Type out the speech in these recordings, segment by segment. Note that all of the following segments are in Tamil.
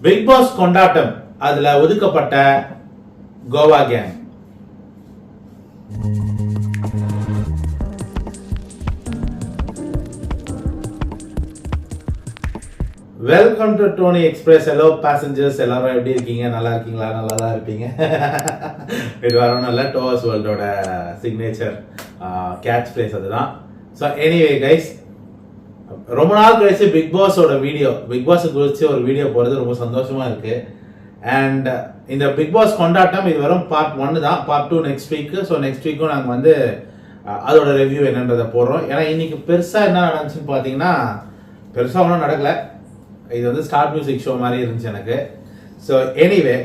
பிக் பாஸ் கொண்டாட்டம் அதுல ஒதுக்கப்பட்ட Goa gang. Welcome to Tony express. Hello passengers, எல்லாரும் எப்படி இருக்கீங்க? நல்லா இருக்கீங்களா? நல்லா தான் இருப்பீங்க. இது வரும் நல்ல டோவர்ஸ் வேர்ல்டோட சிக்னேச்சர் கேட்ச் பிளேஸ் அதுதான். ஸோ எனிவே கைஸ், ரொம்ப நாள் கழிச்சு பிக் பாஸோட வீடியோ, பிக் பாஸ் குறித்து ஒரு வீடியோ போகிறது ரொம்ப சந்தோஷமா இருக்கு. அண்ட் இந்த பிக் பாஸ் கொண்டாட்டம் இது வரும் பார்ட் 1 தான். Part 2 next week. So next வீக்கும் நாங்கள் வந்து அதோட ரிவ்யூ என்னன்றதை போடுறோம். ஏன்னா இன்னைக்கு பெருசாக என்ன நடந்துச்சுன்னு பார்த்தீங்கன்னா, பெருசாக ஒன்றும் நடக்கல. இது வந்து ஸ்டார் மியூசிக் ஷோ மாதிரி இருந்துச்சு எனக்கு. ஸோ எனிவே,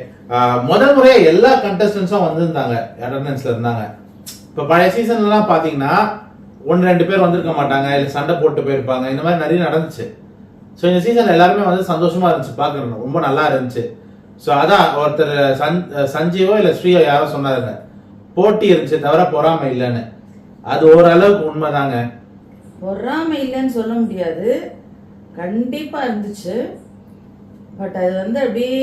முதல் முறையாக எல்லா கண்டஸ்டன்ஸும் வந்திருந்தாங்க, அட்டண்டன்ஸ்ல இருந்தாங்க. இப்போ பழைய சீசன்லாம் பார்த்தீங்கன்னா 1-2 பேர் வந்திருக்க மாட்டாங்க, இல்லை சண்டை போட்டு போயிருப்பாங்க. இந்த மாதிரி நிறைய நடந்துச்சு. ஸோ இந்த சீசன் எல்லாருமே வந்து சந்தோஷமா இருந்துச்சு, பார்க்கணும் ரொம்ப நல்லா இருந்துச்சு. ஸோ அதான் ஒருத்தர் சஞ்சீவோ இல்லை ஸ்ரீயோ யாரோ சொன்னாருங்க, போட்டி இருந்துச்சு தவிர பொறாமை இல்லைன்னு. அது ஓரளவுக்கு உண்மைதாங்க. பொறாமை இல்லைன்னு சொல்ல முடியாது, கண்டிப்பா இருந்துச்சு. பட் அது வந்து அப்படியே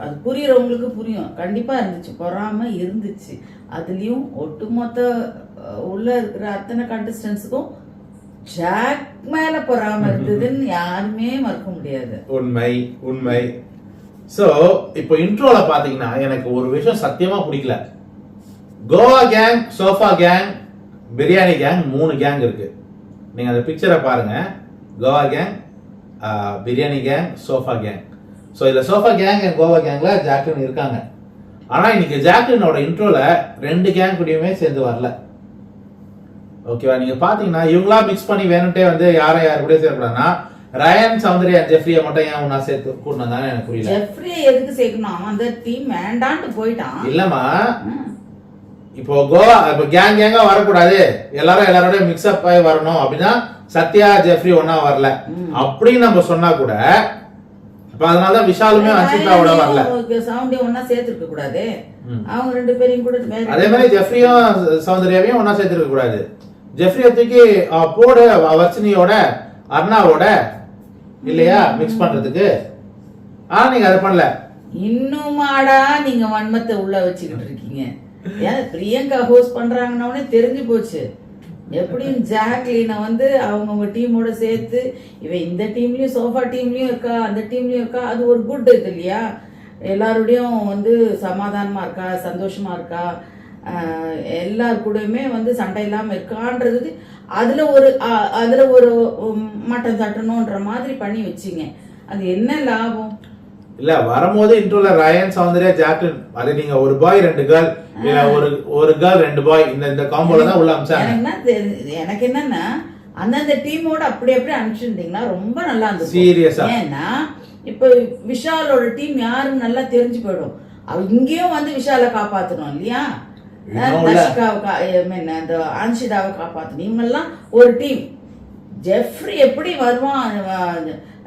அது புரியறவங்களுக்கு புரியும். கண்டிப்பா இருந்துச்சு, பொறாமை இருந்துச்சு. அதுலயும் ஒட்டுமொத்த உள்ள இருக்கிற அத்தனை கண்டஸ்டன்ஸுக்கும் ஜாக் மேல பொறாமை இருந்ததுன்னு யாருமே மறக்க முடியாது. உண்மை உண்மை. ஸோ இப்போ இன்ட்ரோல பாத்தீங்கன்னா எனக்கு ஒரு விஷயம் சத்தியமா பிடிக்கல. Goa gang, sofa gang, biryani gang, 3 gang இருக்கு. நீங்க அந்த பிக்சரை பாருங்க. Goa gang, biryani gang, sofa gang. So இதுல சோஃபா கேங் அண்ட் கோவா கேங்ல ஜாக்லின் இருக்காங்க. ஆனா இன்னைக்கு ஜாக்லினோட இன்ட்ரோல 2 கேங் கூடயுமே சேர்ந்து வரல. ஓகேவா? நீங்க பாத்தீங்கன்னா இவங்களா மிக்ஸ் பண்ணி வேணும்ட்டே வந்து யாரை யார் கூட சேர்க்கக்கூடாதுன்னா, ரயன், சௌந்தர்யா, ஜெஃப்ரியை மட்டும் ஏன் ஒன்னா சேர்த்து கூட்டணும் தானே எனக்கு புரியல. ஜெஃப்ரியை எதுக்கு சேர்க்கணும்? அவன் அந்த டீம் வேண்டான்னு போயிட்டான். இல்லம்மா, இப்போ கோவா இப்போ கேங் கேங்கா வரக்கூடாது, எல்லாரும் எல்லாரோட மிக்ஸ்அப் ஆகி வரணும் அப்படின்னா சத்யா ஜெஃப்ரி ஒன்னா வரல அப்படின்னு நம்ம சொன்னா கூட, இப்ப அதனாலதான் விஷாலுமே அன்சிதாவோட வரல. சௌந்தர்யா ஒன்னா சேர்த்திருக்க கூடாது, அவங்க 2 பேரையும் கூட. அதே மாதிரி ஜெஃப்ரியும் சௌந்தர்யாவையும் ஒன்னா சேர்த்திருக்க கூடாது. ஜெஃப்ரியை தூக்கி போடு வர்ஷினியோட அர்ணாவோட இல்லையா மிக்ஸ் பண்றதுக்கு. ஆனா நீங்க அதை பண்ணல. இன்னுமாடா நீங்க வன்மத்தை உள்ள வச்சுக்கிட்டு இருக்கீங்க? ஏன் பிரியங்கா ஹோஸ்ட் பண்றாங்கன்னு தெரிஞ்சு போச்சு. எப்படியும் ஜாக்லினை வந்து அவங்கவுங்க டீமோட சேர்த்து, இவ இந்த டீம்லயும் சோஃபா டீம்லயும் இருக்கா, அந்த டீம்லயும் இருக்கா, அது ஒரு குட் இது இல்லையா? எல்லாரோடையும் வந்து சமாதானமா இருக்கா, சந்தோஷமா இருக்கா, எல்லார் கூடயுமே வந்து சண்டை இல்லாம இருக்கான்றது. அதுல ஒரு மட்டம் தட்டணும்ன்ற மாதிரி பண்ணி வச்சிங்க. அது என்ன லாபம்? இல்ல வரும்போது இன்ட்ரோல ரயன், சௌந்தர்யா, ஜாக்லின், அது நீங்க ஒரு பாய் 2 கேர்ள், இல்ல ஒரு கேர்ள் 2 பாய், இந்த காம்போல தான் உள்ள அம்சாங்க. எனக்கு என்னன்னா, அந்தந்த டீமோட அப்படி அனுப்பிச்சிருந்தீங்கன்னா ரொம்ப நல்லா இருந்தது. சீரியஸா? ஏன்னா இப்ப விஷாலோட டீம் யாருன்னு நல்லா தெரிஞ்சு போயிடும். அவ இங்கேயும் வந்து விஷாலை காப்பாத்தணும் இல்லையா, அன்ஷிதாவை காப்பாத்தணும். இவங்கெல்லாம் ஒரு டீம். ஜெஃப்ரி எப்படி வருவான்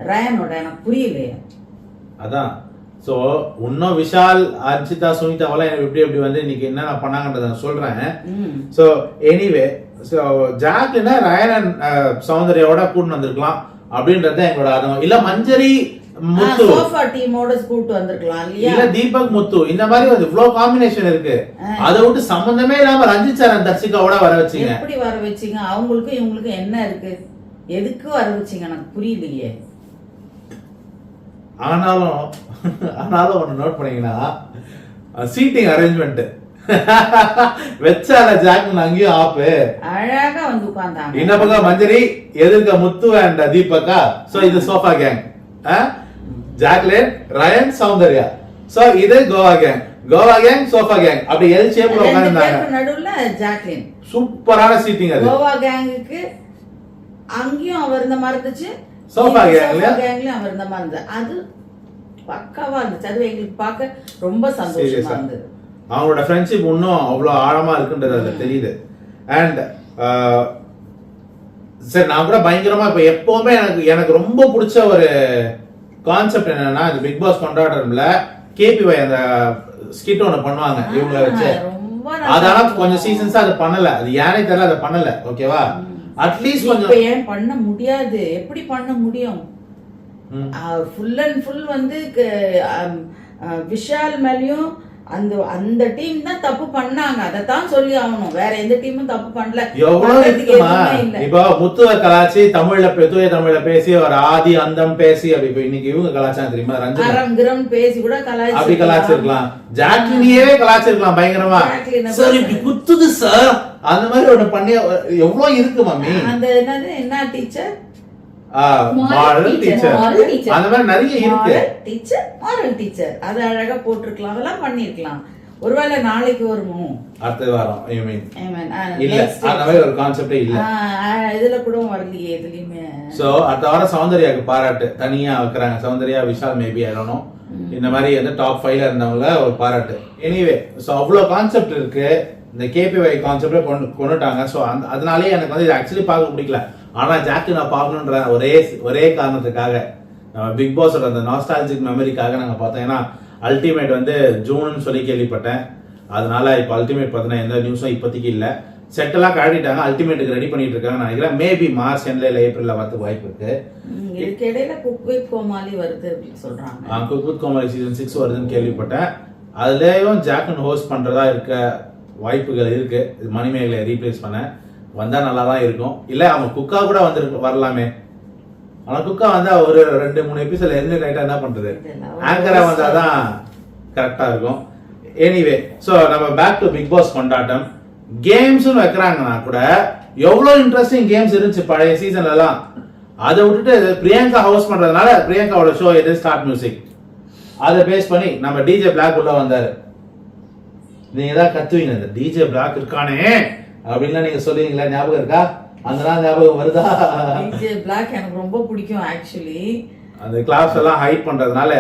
ரயனோட? எனக்கு புரியலையே. அதான். சோ இன்னும் விஷால், அர்ச்சிதா, சுனிதாவெல்லாம் எனக்கு எப்படி வந்து இன்னைக்கு என்ன பண்ணாங்கன்றத நான் சொல்றேன். சோ எனிவே, சோ ஜாக்லினா ரயன் சௌந்தர்யாவோட கூட்டு வந்திருக்கலாம் அப்படின்றத எங்களோட ஆதங்கம். இல்ல மஞ்சரி, முத்து சோஃபா டீமோட கூட்டு வந்திருக்கலாம் இல்லையா? இல்ல தீபக், முத்து, இந்த மாதிரி வந்து இவ்ளோ காம்பினேஷன் இருக்கு. அதை விட்டு சம்பந்தமே இல்லாம ரஞ்சித் சார் தர்ஷிகாவோட வர வச்சீங்க. எப்படி வர வச்சீங்க? அவங்களுக்கு இவங்களுக்கு என்ன இருக்கு? எதுக்கு வர வச்சீங்க? எனக்கு புரியலையே. ஆனாலும் ஒண்ணு நோட் பண்ணீங்கன்னா, சீட்டிங் அரேஞ்ச்மெண்ட் வெச்சால ஜாக்லின் அங்கேயும் ஆப்பு அழகா வந்து உட்கார்ந்தாங்க. இந்த பக்கம் மஞ்சரி, எதிர்க்க முத்து அண்ட் தீபக்கா. சோ இது sofa gang, Jacquline, Rayan, Soundariya. So இது Goa gang, Goa gang, sofa gang. அப்படி எல் ஷேப்ல உட்கார்ந்தாங்க. நடுவுல ஜாக்லின். சூப்பரான சீட்டிங் அது. கோவா கேங்குக்கு அங்கேயும் அவர் இருந்த மாதிரி இருந்துச்சு, சோஃபா கேங்லயும் அவர் இருந்த மாதிரி இருந்தது. அது பக்காவா இருந்துச்சு. அது எங்களுக்கு பார்க்க ரொம்ப சந்தோஷமா இருந்தது. அவங்களோட ஃப்ரெண்ட்ஷிப் இன்னும் அவ்வளவு ஆழமா இருக்குன்றது அதுல தெரியுது. அண்ட் சரி, நான் கூட பயங்கரமா இப்ப எப்பவுமே எனக்கு ரொம்ப பிடிச்ச ஒரு கான்செப்ட் என்னன்னா, இந்த பிக் பாஸ் கொண்டாடுறதுல கேபிஒய் அந்த ஸ்கிட் ஒன்று பண்ணுவாங்க இவங்க வச்சு. அதனால கொஞ்சம் சீசன்ஸா அது பண்ணல, அது ஏனே தெரியல, அதை பண்ணல. ஓகேவா? அட்லீஸ்ட் கொஞ்சம் ஏன் பண்ண முடியாது? எப்படி பண்ண முடியும்? ஃபுல் அண்ட் ஃபுல் வந்து விஷால் மேலயும் அந்த டீம் தான் தப்பு பண்ணாங்க. அதைத்தான் சொல்லி ஆகணும். வேற எந்த டீமும் தப்பு பண்ணல. இப்போ முத்துவ கலாச்சி தூய தமிழ்ல பேசி ஒரு ஆதி அந்தம் பேசி அப்படி இன்னைக்கு இவங்க கலாச்சாரம் தெரியுமா? ரஞ்சிரம் பேசி கூட அப்படி கலாச்சிருக்கலாம். ஜாக்லினியே கலாச்சிருக்கலாம் பயங்கரமா. சார் இப்படி குத்துது சார் அந்த மாதிரி ஒண்ணு பண்ணி எவ்வளவு இருக்கு மாமி. அந்த என்ன டீச்சர் மாரல் டீச்சர் அந்த மாதிரி நிறைய இருக்கு. டீச்சர் மாரல் டீச்சர் அது அழகா போட்டுருக்கலாம். அதெல்லாம் பண்ணிருக்கலாம். ஒருவேளை நாளைக்கு வருமோ அடுத்த வாரம் இல்ல அந்த மாதிரி ஒரு கான்செப்டே இல்ல இதுல கூட வரலையே எதுலயுமே. சோ அடுத்த வாரம் சௌந்தர்யாக்கு பாராட்டு தனியா வைக்கிறாங்க. சௌந்தர்யா விஷால் மேபி ஆகணும் இந்த மாதிரி வந்து டாப் 5ல இருந்தவங்க ஒரு பாராட்டு. எனிவே சோ அவ்வளவு கான்செப்ட் இருக்கு. இந்த கேபிஒய் கான்செப்டே கொண்டுட்டாங்க. ஸோ அதனாலேயே எனக்கு வந்து இது ஆக்சுவலி பார்க்க பிடிக்கல. ஆனால் ஜாக்கு நான் பார்க்கணுன்ற ஒரே காரணத்துக்காக நம்ம பிக் பாஸோட அந்த நாஸ்டாலஜிக் மெமரிக்காக நாங்கள் பார்த்தோம். ஏன்னா அல்டிமேட் வந்து ஜூன்னு சொல்லி கேள்விப்பட்டேன். அதனால இப்போ அல்டிமேட் பார்த்தீங்கன்னா எந்த நியூஸும் இப்போதைக்கு இல்லை. செட்டெல்லாம் காட்டிட்டாங்க. அல்டிமேட்டுக்கு ரெடி பண்ணிட்டு இருக்காங்க நினைக்கிறேன். மேபி மார்ச் எண்ட்ல ஏப்ரல்ல வரதுக்கு வாய்ப்பு இருக்கு. இடையில குக் வித் கோமாளி வருது அப்படின்னு சொல்றாங்க. குக் வித் கோமாளி சீசன் 6 வருதுன்னு கேள்விப்பட்டேன். அதுலயும் ஜாக்கன் ஹோஸ்ட் பண்றதா இருக்க வாய்ப்புகள் இருக்கு. மணிமேகலை ரீப்ளேஸ் பண்ண வந்தா நல்லா தான் இருக்கும். இல்ல அவங்க குக்கா கூட வரலாமே. ஆனா குக்கா வந்தா ஒரு 2-3 எபிசோட் எலிமினேட் ஆயிட்டா என்ன பண்றது? ஆங்கரா வந்தாதான் கரெக்டா இருக்கும். எனிவே சோ நம்ம பேக் டு பிக் பாஸ் கொண்டாட்டம். கேம்ஸ் வைக்கிறாங்கன்னா கூட எவ்வளவு இன்ட்ரெஸ்டிங் கேம்ஸ் இருந்துச்சு பழைய சீசன்ல எல்லாம். அதை விட்டுட்டு பிரியங்கா ஹவுஸ் பண்றதுனால பிரியங்காவோட ஷோ எது ஸ்டார்ட் மியூசிக் அதை பேஸ் பண்ணி நம்ம டிஜே பிளாக் உள்ள வந்தாரு. நீங்க தான் கத்துவீங்க இந்த டிஜே பிளாக் இருக்கானே அப்படின்லாம் நீங்க சொல்லுவீங்களா? ஞாபகம் இருக்கா? அந்த நாள் ஞாபகம் வருதா? டிஜே பிளாக் எனக்கு ரொம்ப பிடிக்கும் ஆக்சுவலி. அந்த கிளாஸ் எல்லாம் ஹைட் பண்றதுனால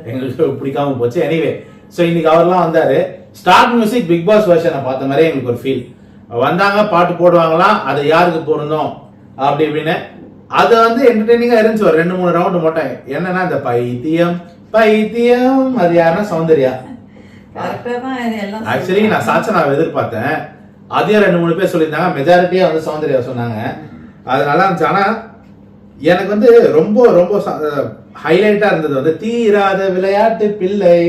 எங்களுக்கு பிடிக்காம போச்சு. எனிவே சோ இன்னைக்கு அவர்லாம் வந்தாரு. ஸ்டார்ட் மியூசிக் பிக் பாஸ் வெர்ஷனை பார்த்த மாதிரி எங்களுக்கு ஒரு ஃபீல். வந்தாங்க பாட்டு போடுவாங்களாம். அது யாருக்கு பொருந்தும் அப்படி இப்படின்னு அது வந்து என்டர்டெய்னிங்கா இருந்துச்சு. ஒரு 2-3 ரவுண்ட் மட்டும். என்னன்னா இந்த பைத்தியம் அது யாருன்னா சௌந்தர்யா. ஆக்சுவலி நான் சாட்சனாவை எதிர்பார்த்தேன். அதையும் 2-3 பேர் சொல்லியிருந்தாங்க. மெஜாரிட்டியா வந்து சௌந்தர்யா சொன்னாங்க. அது நல்லா இருந்துச்சு. ஆனா எனக்கு வந்து ரொம்ப ரொம்ப ஹைலைட்டா இருந்தது வந்து தீராத விளையாட்டு பிள்ளை.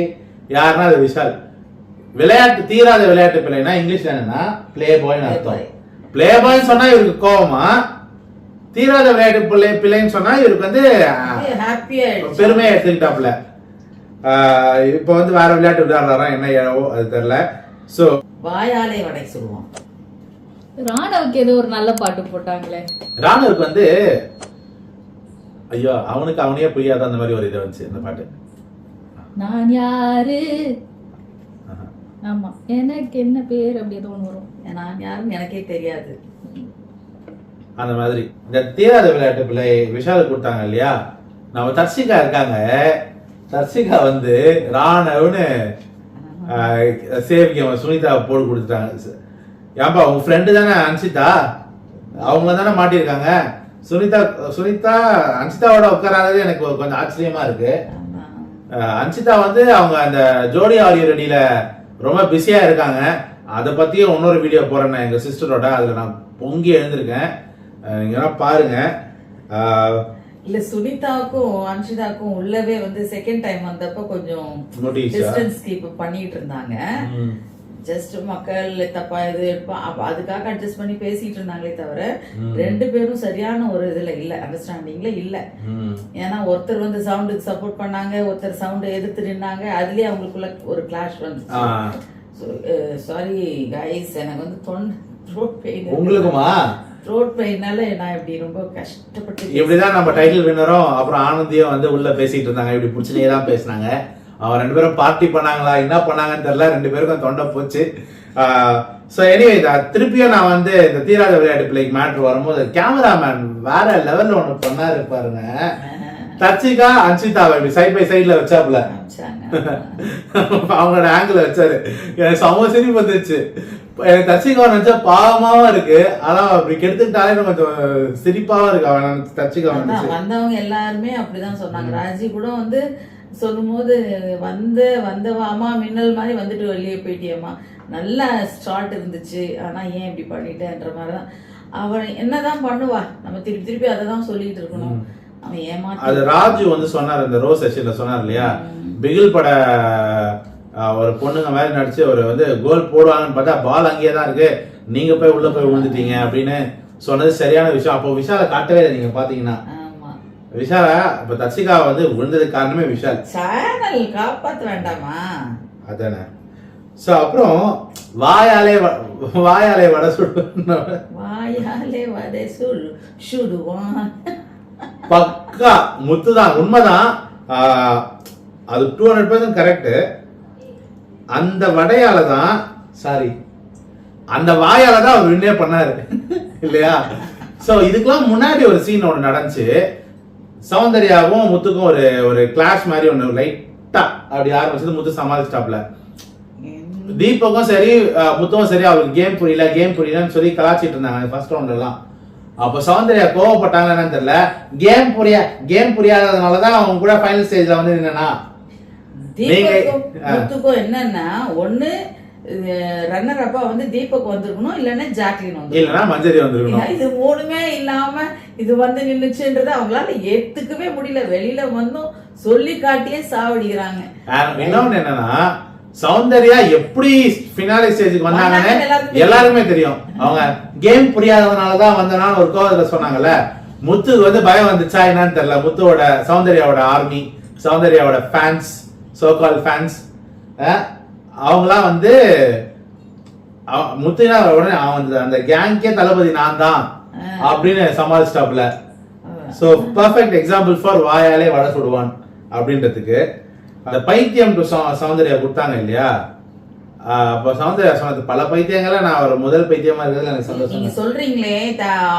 யாருன்னா அது விஷால். தீராத விளையாட்டு பிள்ளைனா இங்கிலீஷ்ல என்னன்னா பிளே பாய்னு அர்த்தம். பிளே பாய்னு சொன்னா இவருக்கு கோவமா, தீராத விளையாட்டு பிள்ளைன்னு சொன்னா இவருக்கு வந்து பெருமையா எடுத்துக்கிட்டாப்ல. இப்ப வந்து வேற விளையாட்டு விளையாடுறாரா என்ன ஏழவோ அது தெரியல. சோ வாயாலே வடை சொல்லுவோம். ராணவுக்கு ஏதோ ஒரு நல்ல பாட்டு போட்டாங்களே. ராணவுக்கு வந்து ஐயோ அவனுக்கு அவனே புரியாத அந்த மாதிரி ஒரு இது வந்துச்சு அந்த பாட்டு. நான் யாரு ஆமா எனக்கு என்ன பேர் அப்படி ஏதோ ஒன்று வரும். நான் யாருன்னு எனக்கே தெரியாது அந்த மாதிரி. இந்த தீராத விளையாட்டு பிள்ளை விஷால் கொடுத்தாங்க இல்லையா. நம்ம தர்ஷிகா இருக்காங்க. தர்ஷிகா வந்து ராணவன்னு சேவிக்கு சுனிதா போட்டு கொடுத்துட்டாங்க. ஏன்பா உங்க ஃப்ரெண்டு தானே அன்சிதா, அவங்க தானே மாட்டிருக்காங்க. சுனிதா அன்சிதாவோட உட்காராதது எனக்கு கொஞ்சம் ஆச்சரியமா இருக்கு. அன்சிதா வந்து அவங்க அந்த ஜோடி ஆடியோ ரெடியில ரொம்ப பிஸியா இருக்காங்க. அதை பத்தியும் இன்னொரு வீடியோ போறேன் எங்க சிஸ்டரோட. அதுல நான் பொங்கி எழுந்திருக்கேன். நீங்க பாருங்க. இல்ல சுனிதாவுக்கும் அன்ஷிதாவுக்கும் உள்ளவே வந்து செகண்ட் டைம் வந்தப்ப கொஞ்சம் டிஸ்டன்ஸ் கீப் பண்ணிட்டு இருந்தாங்க. ஜஸ்ட் மக்கள் தப்பா இது அதுக்காக அட்ஜஸ்ட் பண்ணி பேசிட்டு இருந்தாங்களே தவிர 2 பேரும் சரியான ஒரு இதுல இல்ல, அண்டர்ஸ்டாண்டிங்ல இல்ல. ஏன்னா ஒருத்தர் வந்து சவுண்டுக்கு சப்போர்ட் பண்ணாங்க, ஒருத்தர் சவுண்ட் எதிர்த்து நின்னாங்க. அதுலயே அவங்களுக்குள்ள ஒரு கிளாஷ் வந்துச்சு. சாரி கைஸ், எனக்கு வந்து த்ரோட் பெயின். உங்களுக்குமா? த்ரோட் பெயினால நான் இப்படி ரொம்ப கஷ்டப்பட்டு. இப்படிதான் நம்ம டைட்டில் வின்னரும் அப்புறம் ஆனந்தியும் வந்து உள்ள பேசிட்டு இருந்தாங்க. இப்படி பிடிச்சினே தான் பேசினாங்க. அவன் 2 பேரும் பார்ட்டி பண்ணாங்களா என்ன பண்ணாங்கன்னு தெரியல. 2 பேருக்கும் தொண்டை போச்சு. ஸோ எனிவே திருப்பியும் நான் வந்து இந்த தீராத விளையாட்டு பிள்ளைக்கு மேட்ரு வரும்போது கேமராமேன் வேற லெவல்ல ஒன்று பண்ணாரு பாருங்க. தர்ஷிகா அன்சிதாவை இப்படி சைட் பை சைட்ல வச்சாப்புல அவங்களோட ஆங்கிள் வச்சாரு. எனக்கு சம சிரிப்பு வந்துருச்சு. எனக்கு தர்ஷிகா நினைச்சா பாவமாவும் இருக்கு. ஆனா அப்படி கெடுத்துக்கிட்டாலே கொஞ்சம் சிரிப்பாவும் இருக்கு. அவன் தர்ஷிகா வந்தவங்க எல்லாருமே அப்படிதான் சொன்னாங்க. ராஜி கூட வந்து சொல்லும் போது வந்தவாமா மின்னல் மாதிரி வந்துட்டு வெளியே போயிட்டியம்மா, நல்ல ஸ்டார்ட் இருந்துச்சு, ஆனா ஏன் இப்படி பண்ணிட்டேன்ற மாதிரிதான். அவன் என்னதான் பண்ணுவா, நம்ம திருப்பி அதை தான் சொல்லிட்டு இருக்கணும். அவன் ஏமாத்தி அது ராஜு வந்து சொன்னார் இந்த ரோஸ் செஷன்ல சொன்னார் இல்லையா, பிகில் பட ஒரு பொண்ணுங்க மாதிரி நடிச்சு ஒரு வந்து கோல் போடுவாங்கன்னு பார்த்தா பால் அங்கேயே தான் இருக்கு, நீங்க போய் உள்ள போய் விழுந்துட்டீங்க அப்படின்னு சொன்னது சரியான விஷயம். அப்போ விஷாலை காட்டவே இல்லை. நீங்க பாத்தீங்கன்னா ஆமா விஷாலா இப்ப தர்ஷிகா வந்து விழுந்ததுக்கு காரணமே விஷால். சேனல் காப்பாத்த வேண்டாமா? அதானே. சோ அப்புறம் வாயாலே வடை சுடுவான். வாயாலே வடை சுடுவான். பக்கா முத்துதான், உண்மைதான். அது 200% கரெக்ட். அந்த வடையால தான், சாரி அந்த வாயால தான் அவர் வின்னே பண்ணாரு இல்லையா? சோ இதுக்கெல்லாம் முன்னாடி ஒரு சீன் ஒன்று நடந்துச்சு. சௌந்தர்யாவும் முத்துக்கும் ஒரு ஒரு கிளாஷ் மாதிரி ஒன்று லைட்டா அப்படி ஆரம்பிச்சது. முத்து சமாளிச்சிட்டாப்ல. தீபக்கும் சரி முத்துவும் சரி அவருக்கு கேம் புரியலன்னு சொல்லி கலாச்சிட்டு இருந்தாங்க ஃபர்ஸ்ட் ரவுண்ட் எல்லாம். அப்போ சௌந்தர்யா கோவப்பட்டாங்கன்னு தெரியல, கேம் புரியாததுனாலதான் அவங்க கூட ஃபைனல் ஸ்டேஜ்ல வந்து என்னன்னா முத்துக்கும் என்னன்னா ஒண்ணு ரன்னர் அப்பா வந்து தீபக் வந்திருக்கணும், இல்லன்னா ஜாக்லின் வந்து இல்லன்னா மஞ்சரி வந்திருக்கணும். இது மூணுமே இல்லாம இது வந்து நின்னுச்சுன்றது அவங்களால ஏத்துக்கவே முடியல. வெளியில வந்தும் சொல்லி காட்டியே சாவடிக்கிறாங்க. இன்னொன்னு என்னன்னா சௌந்தர்யா எப்படி ஃபினாலே ஸ்டேஜுக்கு வந்தாங்கன்னு எல்லாருக்குமே தெரியும். அவங்க கேம் புரியாதவனாலதான் வந்தனான்னு ஒரு கோவத்துல சொன்னாங்கல்ல. முத்துக்கு வந்து பயம் வந்துச்சா என்னன்னு தெரியல. முத்துவோட சௌந்தர்யாவோட ஆர்மி, சௌந்தர்யாவோட ஃபேன்ஸ், சோகால் ஃபேன்ஸ் அவங்களாம் வந்து முத்துனா உடனே அவன் அந்த கேங்கே தளபதி நான் தான் அப்படின்னு சமாளிச்சிட்டாப்ல. சோ பர்ஃபெக்ட் எக்ஸாம்பிள் ஃபார் வாயாலே வடை சுடுவான் அப்படின்றதுக்கு. அந்த பைத்தியம் சௌந்தர்யா கொடுத்தாங்க இல்லையா, அப்ப சௌந்தர்யா சொன்னது பல பைத்தியங்கள நான் ஒரு முதல் பைத்தியமா இருக்கிறது எனக்கு சந்தோஷம். நீங்க சொல்றீங்களே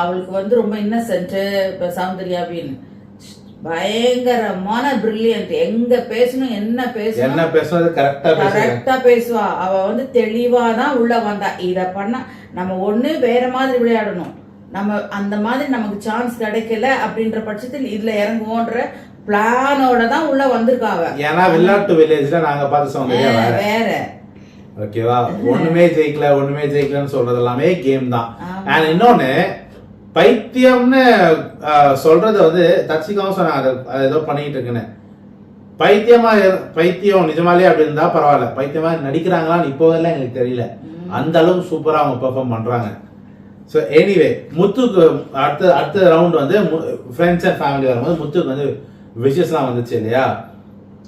அவளுக்கு வந்து ரொம்ப இன்னசென்ட் இப்ப சௌந்தர்யா அப்படின்னு, பயங்கரமான பிரில்லியன்ட். எங்க பேசணும் என்ன பேசணும் கரெக்டா பேசுவா. அவ வந்து தெளிவாதான் உள்ள வந்தா. இத பண்ணா நம்ம ஒண்ணு வேற மாதிரி விளையாடணும், நம்ம அந்த மாதிரி நமக்கு சான்ஸ் கிடைக்கல அப்படின்ற பட்சத்தில் இதுல இறங்குவோன்ற பிளானோட தான் உள்ள வந்திருக்காங்க. ஏன்னா வில்லாட்டு வில்லேஜ்ல நாங்க பார்த்து சௌந்தர்யா வேற. ஓகேவா? ஒண்ணுமே ஜெயிக்கலன்னு சொல்றது எல்லாமே கேம் தான். அண்ட் இன்னொன்னு பைத்தியம்னு சொல்றது வந்து தர்ஷிகாவும் சொன்னாங்க அது ஏதோ பண்ணிட்டு இருக்குன்னு. பைத்தியம் நிஜமாலே அப்படி இருந்தா பரவாயில்ல, பைத்தியமா நடிக்கிறாங்களான்னு இப்போ எல்லாம் எங்களுக்கு தெரியல. அந்த அளவுக்கு சூப்பரா அவங்க பெர்ஃபார்ம் பண்றாங்க. ஸோ எனிவே முத்துக்கு அடுத்த ரவுண்ட் வந்து ஃப்ரெண்ட்ஸ் அண்ட் ஃபேமிலி வரும்போது முத்துக்கு வந்து விஷஸ்லாம் வந்துச்சு இல்லையா.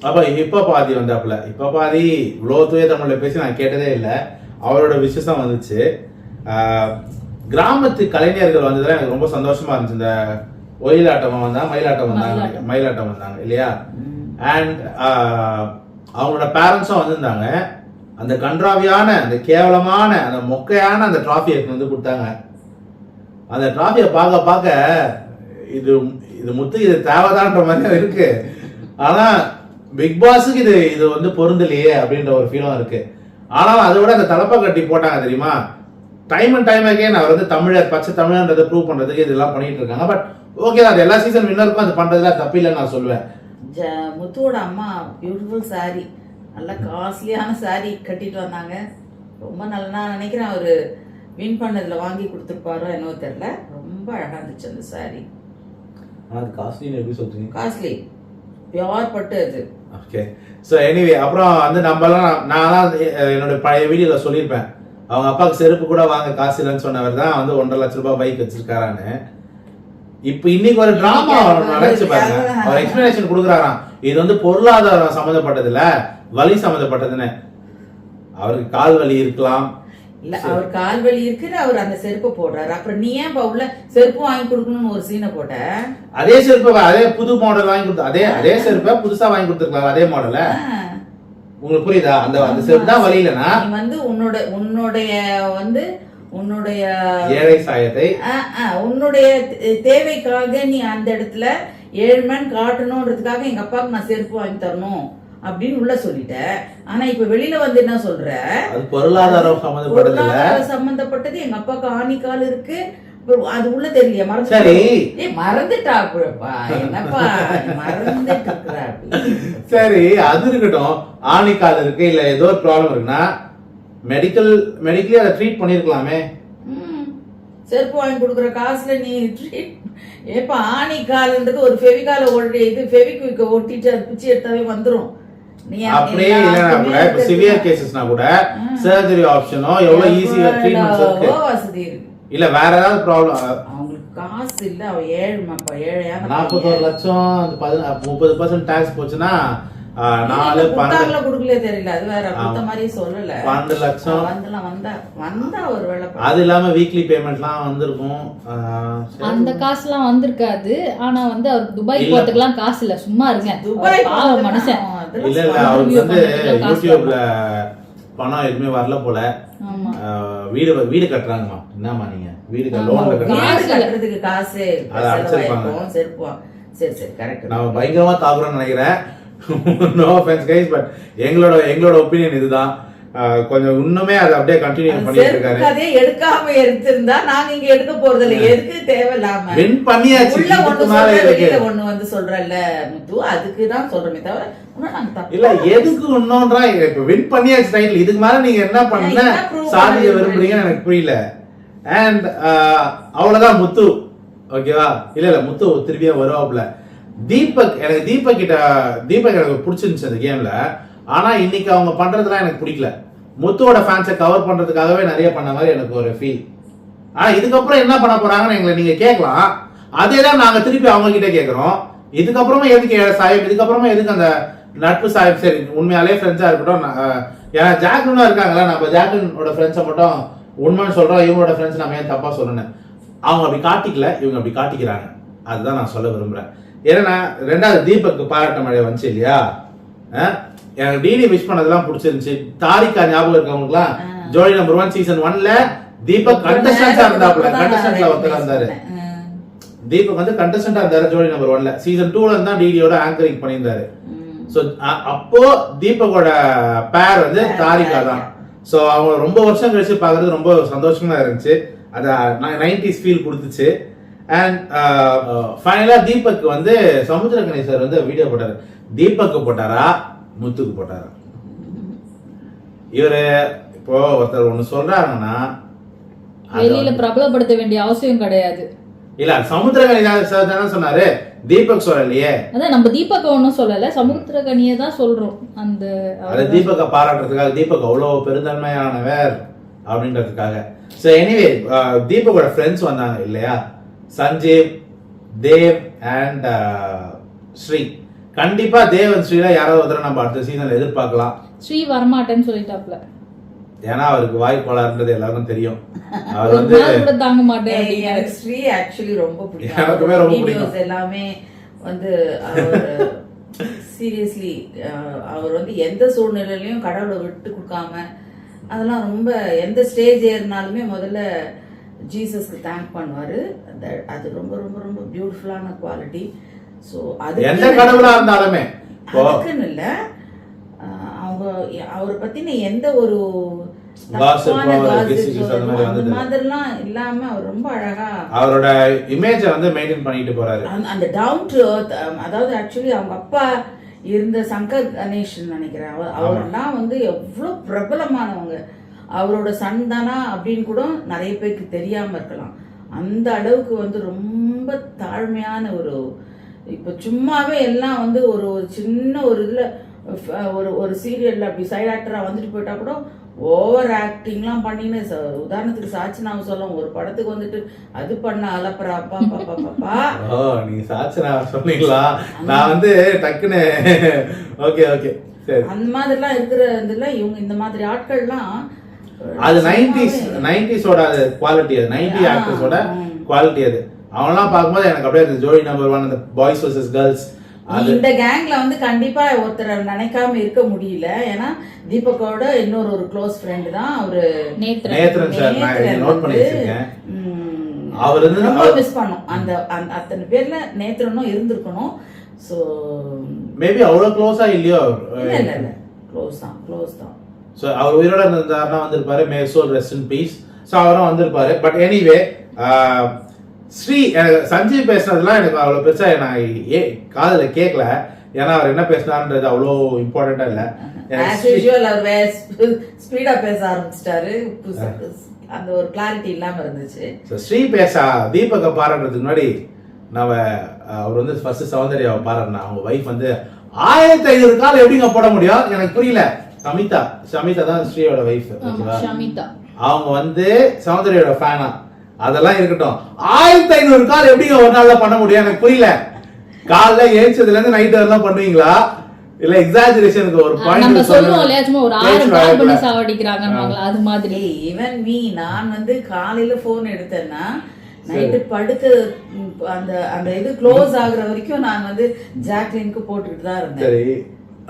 அப்ப இப்ப பாதி வந்தாப்புல. இப்ப பாதி இவ்வளோ தூய தமிழ்ல பேசி நான் கேட்டதே இல்லை. அவரோட விஷஸ் தான் வந்துச்சு. கிராமத்து கலைஞர்கள் வந்ததுல எனக்கு ரொம்ப சந்தோஷமா இருந்துச்சு. இந்த ஒயிலாட்டம் வந்தாங்க, மயிலாட்டம் வந்தாங்க இல்லையா. அண்ட் அவங்களோட பேரண்ட்ஸும் வந்திருந்தாங்க. அந்த கன்றாவியான அந்த கேவலமான அந்த மொக்கையான அந்த டிராஃபியை வந்து கொடுத்தாங்க. அந்த டிராஃபியை பார்க்க இது முத்து இது தேவைதான்ற மாதிரி இருக்கு. ஆனா பிக் பாஸுக்கு இது வந்து பொருந்தலையே அப்படின்ற ஒரு ஃபீலும் இருக்கு. ஆனாலும் அதை விட அந்த தலப்பா கட்டி போட்டாங்க தெரியுமா, டைம் அண்ட் டைம் அகைன் அவர் வந்து தமிழர் பச்சை தமிழன்றதை ப்ரூவ் பண்றதுக்கு இதெல்லாம் பண்ணிட்டு இருக்காங்க. பட் ஓகே தான், எல்லா சீசன் வின்னருக்கும் அது பண்றதுல தப்பில்லைன்னு நான் சொல்லுவேன். முத்துவோட அம்மா பியூட்டிஃபுல் சாரி, நல்ல காஸ்ட்லியான சாரி கட்டிட்டு வந்தாங்க. ரொம்ப நல்லா, நான் நினைக்கிறேன் அவரு வின் பண்ணதுல வாங்கி கொடுத்துருப்பாரோ என்னவோ தெரியல. ரொம்ப அழகா இருந்துச்சு அந்த சாரி. காஸ்ட்லி பியோர் பட்டு அது. ஓகே. ஸோ எனிவே அப்புறம் வந்து நான்லாம் என்னோட பழைய வீடியோல சொல்லியிருப்பேன், அவங்க அப்பாவுக்கு செருப்பு கூட வாங்க காசு இல்லைன்னு சொன்னவர் தான் வந்து 1.5 லட்ச ரூபாய் பைக் வச்சிருக்காரான்னு. இப்ப இன்னைக்கு ஒரு டிராமா நடந்துச்சு பாருங்க. அவர் எக்ஸ்பிளனேஷன் கொடுக்குறாராம், இது வந்து பொருளாதாரம் சம்மந்தப்பட்டது இல்ல, வலி சம்மந்தப்பட்டதுன்னு. அவருக்கு கால் வலி இருக்கலாம், இல்ல அவர் கால் வலி இருக்குன்னு அவர் அந்த செருப்பு போடுறாரு. அப்புறம் நீ ஏன் உள்ள செருப்பு வாங்கி கொடுக்கணும்னு ஒரு சீனை போட்ட? அதே செருப்பு அதே புது மாடல் வாங்கி கொடுத்த அதே செருப்பை புதுசா வாங்கி கொடுத்துருக்கலாம் அதே மாடல. உங்களுக்கு புரியுதா? அந்த செருப்பு தான் வலி இல்லைன்னா நீ வந்து உன்னுடைய ஏழை சாயத்தை உன்னுடைய தேவைக்காக நீ அந்த இடத்துல ஏழ்மேன் காட்டணும்ன்றதுக்காக எங்க அப்பாவுக்கு நான் செருப்பு வாங்கி தரணும் அப்படின்னு உள்ள சொல்லிட்ட. ஆனா இப்ப வெளியில வந்து என்ன சொல்ற, அது பொருளாதாரம் சம்பந்தப்பட்டது. எங்க அப்பாவுக்கு ஆணிக்கால் இருக்கு, அது உள்ள தெரியல, மறந்துட்டாப்பா. என்னப்பா மறந்துட்டு. சரி அது இருக்கட்டும், ஆணிக்கால் இருக்கு இல்ல ஏதோ ஒரு ப்ராப்ளம் இருக்குன்னா மெடிக்கலி அதை ட்ரீட் பண்ணிருக்கலாமே. செருப்பு வாங்கி கொடுக்குற காசுல நீ ஏப்பா ஆணி கால்ன்றது ஒரு ஃபெவிகால இது ஃபெவிக்விக்க ஒட்டிட்டு அது பிச்சு எடுத்தாவே வந்துரும். நீ அப்படியே இல்லனா கூட இப்ப சிவியர் கேसेसனா கூட சர்ஜரி ஆப்ஷனோ எவ்வளவு ஈஸியா ட்ரீட்மென்ட்ஸ் இருக்கு. வசதி இருக்கு. இல்ல வேற ஏதாவது ப்ராப்ளம் அவங்களுக்கு காசு இல்ல, அவ ஏழ்மாப்பா, ஏழையான 41 லட்சம் 30% டாக்ஸ் போச்சுன்னா 4 12 குடுக்கல தெரியல. அது வேற குத்த மாதிரி சொல்லல. 12 லட்சம் வந்தா ஒரு வேளை. அது இல்லாம வீக்லி பேமெண்ட்லாம் வந்திருக்கும். அந்த காசுலாம் வந்திருக்காது. ஆனா வந்து அவர் துபாய் போறதுக்குலாம் காசு இல்ல. சும்மா இருங்க, துபாய் பாவம் மனுஷன். இல்ல அவருக்கு வந்து யூடியூப்ல பணம் எதுவுமே வரல போல. வீடு கட்டுறாங்கம்மா. என்னம்மா நீங்க வீடு லோன்ல கட்டுறதுக்கு காசு செருப்போம். சரி சரி கரெக்ட். நான் பயங்கரமா தாக்குறோம்னு நினைக்கிறேன். நோ ஆஃபென்ஸ் கைஸ், பட் எங்களோட ஒபினியன் இதுதான். கொஞ்சம் இன்னுமே அதை அப்படியே கண்டினியூ பண்ணிட்டு இருக்காரு. அதே எடுக்காம எடுத்திருந்தா நாங்க இங்க எடுக்க போறது இல்ல. எதுக்கு தேவையில்லாம வின் பண்ணியாச்சு. உள்ள ஒண்ணு வந்து சொல்றல்ல முத்து, அதுக்கு தான் சொல்றமே தவிர இல்ல எதுக்கு இன்னொன்றா இப்ப வின் பண்ணியாச்சு டைட்டில். இதுக்கு மேல நீங்க என்ன பண்ண சாதிக்க விரும்புறீங்கன்னு எனக்கு புரியல. அண்ட் அவ்வளவுதான் முத்து. ஓகேவா? இல்ல முத்து திருப்பியா வருவாப்ல. தீபக் எனக்கு பிடிச்சிருந்துச்சு அந்த கேம்ல. ஆனா இன்னைக்கு அவங்க பண்றதுலாம் எனக்கு பிடிக்கல. முத்துவோட ஃபேன்ஸை கவர் பண்றதுக்காகவே நிறைய பண்ண மாதிரி எனக்கு ஒரு ஃபீல். ஆனா இதுக்கப்புறம் என்ன பண்ண போறாங்கன்னு எங்களை நீங்க கேட்கலாம். அதேதான் நாங்க திருப்பி அவங்க கிட்ட கேட்கிறோம். இதுக்கப்புறமா எதுக்கு சாஹிப், இதுக்கப்புறமா எதுக்கு அந்த நட்பு சாஹிப்? சரி உண்மையாலே ஃப்ரெண்ட்ஸா இருக்கட்டும். ஏன்னா ஜாக்லினா இருக்காங்களா, நம்ம ஜாக்லினோட ஃப்ரெண்ட்ஸை மட்டும் உண்மைன்னு சொல்றோம், இவங்களோட ஃப்ரெண்ட்ஸ் நம்ம ஏன் தப்பா சொல்லணும். அவங்க அப்படி காட்டிக்கல, இவங்க அப்படி காட்டிக்கிறாங்க. அதுதான் நான் சொல்ல விரும்புறேன். ஏன்னா ரெண்டாவது தீபக்கு பாராட்ட மழை வந்துச்சு இல்லையா? எனக்கு டிடி விஷ் பண்ணதெல்லாம் பிடிச்சிருந்துச்சு. தாரிகா ஞாபகம் இருக்கவங்களுக்குலாம் ஜோடி நம்பர் 1 சீசன் 1ல தீபக் கண்டஸ்டன்டா இருந்தாப்ல. கண்டஸ்டன்ட்ல ஒருத்தர் இருந்தாரு. தீபக் வந்து கண்டஸ்டன்டா இருந்தாரு ஜோடி நம்பர் 1ல. சீசன் 2ல இருந்தா டிடியோட ஆங்கரிங் பண்ணியிருந்தாரு. சோ அப்போ தீபக்கோட பேர் வந்து தாரிகா தான். சோ அவங்க ரொம்ப வருஷம் கழிச்சு பாக்குறது ரொம்ப சந்தோஷமா இருந்துச்சு. அது 90s ஃபீல் கொடுத்துச்சு. அண்ட் ஃபைனலா தீபக் வந்து சமுத்திரக்கனி சார் வந்து வீடியோ போட்டாரு. தீபக்கு போட்டாரா முத்துக்கு போட்டாரா? இவரு இப்போ ஒருத்தர் ஒண்ணு சொல்றாங்கன்னா வெளியில பிரபலப்படுத்த வேண்டிய அவசியம் கிடையாது. இல்ல சமுத்திரக்கனி சார் தானே சொன்னாரு, தீபக் சொல்லலையே. அதான் நம்ம தீபக் ஒன்னும் சொல்லல, சமுத்திரக்கனியை தான் சொல்றோம். அது தீபக்க பாராட்டுறதுக்காக, தீபக் அவ்வளவு பெருந்தன்மையானவர் அப்படின்றதுக்காக. சோ எனிவே தீபக்கோட ஃப்ரெண்ட்ஸ் வந்தாங்க இல்லையா? சஞ்சீவ், தேவ் அண்ட் ஸ்ரீ. கண்டிப்பா தேவ் அண்ட் ஸ்ரீல யாராவது ஒருத்தர நம்ம அடுத்த சீசன்ல எதிர்பார்க்கலாம். ஸ்ரீ வரமாட்டேன்னு சொல்லிட்டாப்ல. ஏன்னா அவருக்கு வாய் கோளாறுன்றது எல்லாருக்கும் தெரியும். அவர் வந்து தாங்க மாட்டேன். எனக்கு ஸ்ரீ ஆக்சுவலி ரொம்ப பிடிக்கும். எனக்குமே ரொம்ப பிடிக்கும். எல்லாமே வந்து அவர் சீரியஸ்லி அவர் வந்து எந்த சூழ்நிலையிலையும் கடவுளை விட்டு கொடுக்காம, அதெல்லாம் ரொம்ப எந்த ஸ்டேஜ் ஏறினாலுமே முதல்ல ஜீசஸ்க்கு தேங்க் பண்ணுவாரு. அது ரொம்ப ரொம்ப ரொம்ப பியூட்டிஃபுல்லான குவாலிட்டி. ஸோ அது எந்த கடவுளா இருந்தாலுமே அதுக்குன்னு இல்லை, அவங்க அவரை பத்தின எந்த ஒரு மாதிரிலாம் இல்லாம அவர் ரொம்ப அழகா அவரோட இமேஜை வந்து மெயின்டைன் பண்ணிட்டு போறாரு. அந்த டவுன் டு எர்த். அதாவது ஆக்சுவலி அவங்க அப்பா இருந்த சங்கர் கணேஷன் நினைக்கிறேன், அவரெல்லாம் வந்து எவ்வளவு பிரபலமானவங்க. அவரோட சன் தானா அப்படின்னு கூட நிறைய பேருக்கு தெரியாம இருக்கலாம். அந்த அளவுக்கு வந்து ரொம்ப தாழ்மையான ஒரு, இப்ப சும்மாவே எல்லாம் வந்து ஒரு சின்ன ஒரு இதுல ஒரு சீரியல்ல அப்படி சைட் ஆக்டரா வந்துட்டு போயிட்டா கூட ஓவர் ஆக்டிங்லாம் பண்ணின்னு, உதாரணத்துக்கு சாட்சினாவை சொல்லும், ஒரு படத்துக்கு வந்துட்டு அது பண்ண அலப்பறா அப்பா பாப்பா பாப்பா. ஓ நீங்க சாட்சினா சொன்னீங்களா? நான் வந்து டக்குன்னு ஓகே ஓகே சரி. அந்த மாதிரிலாம் இருக்கிற இதுல இவங்க இந்த மாதிரி ஆட்கள்லாம் அது 90s ஓட குவாலிட்டி, அது 90 ஆக்டர்ஸோட குவாலிட்டி. அது அவங்கலாம் பார்க்கும்போது எனக்கு அப்படியே அந்த ஜோடி நம்பர் 1 அந்த பாய்ஸ் வர்சஸ் கேர்ள்ஸ் இந்த கேங்ல வந்து கண்டிப்பா ஒருத்தர் நினைக்காம இருக்க முடியல. ஏன்னா தீபக்கோட இன்னொரு க்ளோஸ் ஃப்ரெண்ட் தான் அவரு நேத்ரன் சார். நான் நோட் பண்ணி வச்சிருக்கேன். அவர் வந்து ரொம்ப மிஸ் பண்ணோம். அந்த அத்தனை பேர்ல நேத்ரனும் இருந்திருக்கணும். சோ மேபி அவ்வளவு க்ளோஸா இல்லையோ? இல்ல க்ளோஸ் தான். சோ அவர் உயிரோட இருந்தாருன்னா வந்திருப்பாரு. May soul rest in peace. So அவரும் வந்திருப்பாரு. பட் எனிவே ஸ்ரீ சஞ்சீவ் பேசுனதுலாம் எனக்கு அவ்வளவு பெருசா நான் காதுல கேட்கல. ஏன்னா அவர் என்ன பேசினார்ன்றது அவ்வளோ இம்பார்ட்டண்டா இல்ல. as usual அவர் ஸ்பீடா பேச ஆரம்பிச்சிட்டாரு. அந்த ஒரு கிளாரிட்டி இல்லாம இருந்துச்சு. ஸ்ரீ பேசா தீபக பாராட்டுறதுக்கு முன்னாடி நம்ம அவர் வந்து ஃபர்ஸ்ட் சௌந்தர்யாவை பாராட்டினா. அவங்க வைஃப் வந்து 1500 கால் எப்படிங்க போட முடியும் எனக்கு புரியல. ஷமிதா தான் ஸ்ரீயோட வைஃப். ஷமிதா அவங்க வந்து சௌந்தர்யோட ஃபேனா. அதெல்லாம் இருக்கட்டும், 1500 கால் எப்படிங்க ஒரு நாள்ல பண்ண முடியும் எனக்கு புரியல. காலைல ஏஞ்சதுல இருந்து நைட் வரலாம் பண்ணுவீங்களா இல்ல எக்ஸாஜரேஷனுக்கு ஒரு பாயிண்ட் நம்ம சொல்றோம் இல்லையா, சும்மா ஒரு 1000 கால் பண்ணி சாவடிக்கிறாங்கன்னு அது மாதிரி. ஈவன் மீ, நான் வந்து காலையில போன் எடுத்தேன்னா நைட்டு படுக்க அந்த அந்த இது க்ளோஸ் ஆகுற வரைக்கும் நான் வந்து ஜாக்லினுக்கு போட்டுக்கிட்டு தான் இருந்தேன். சரி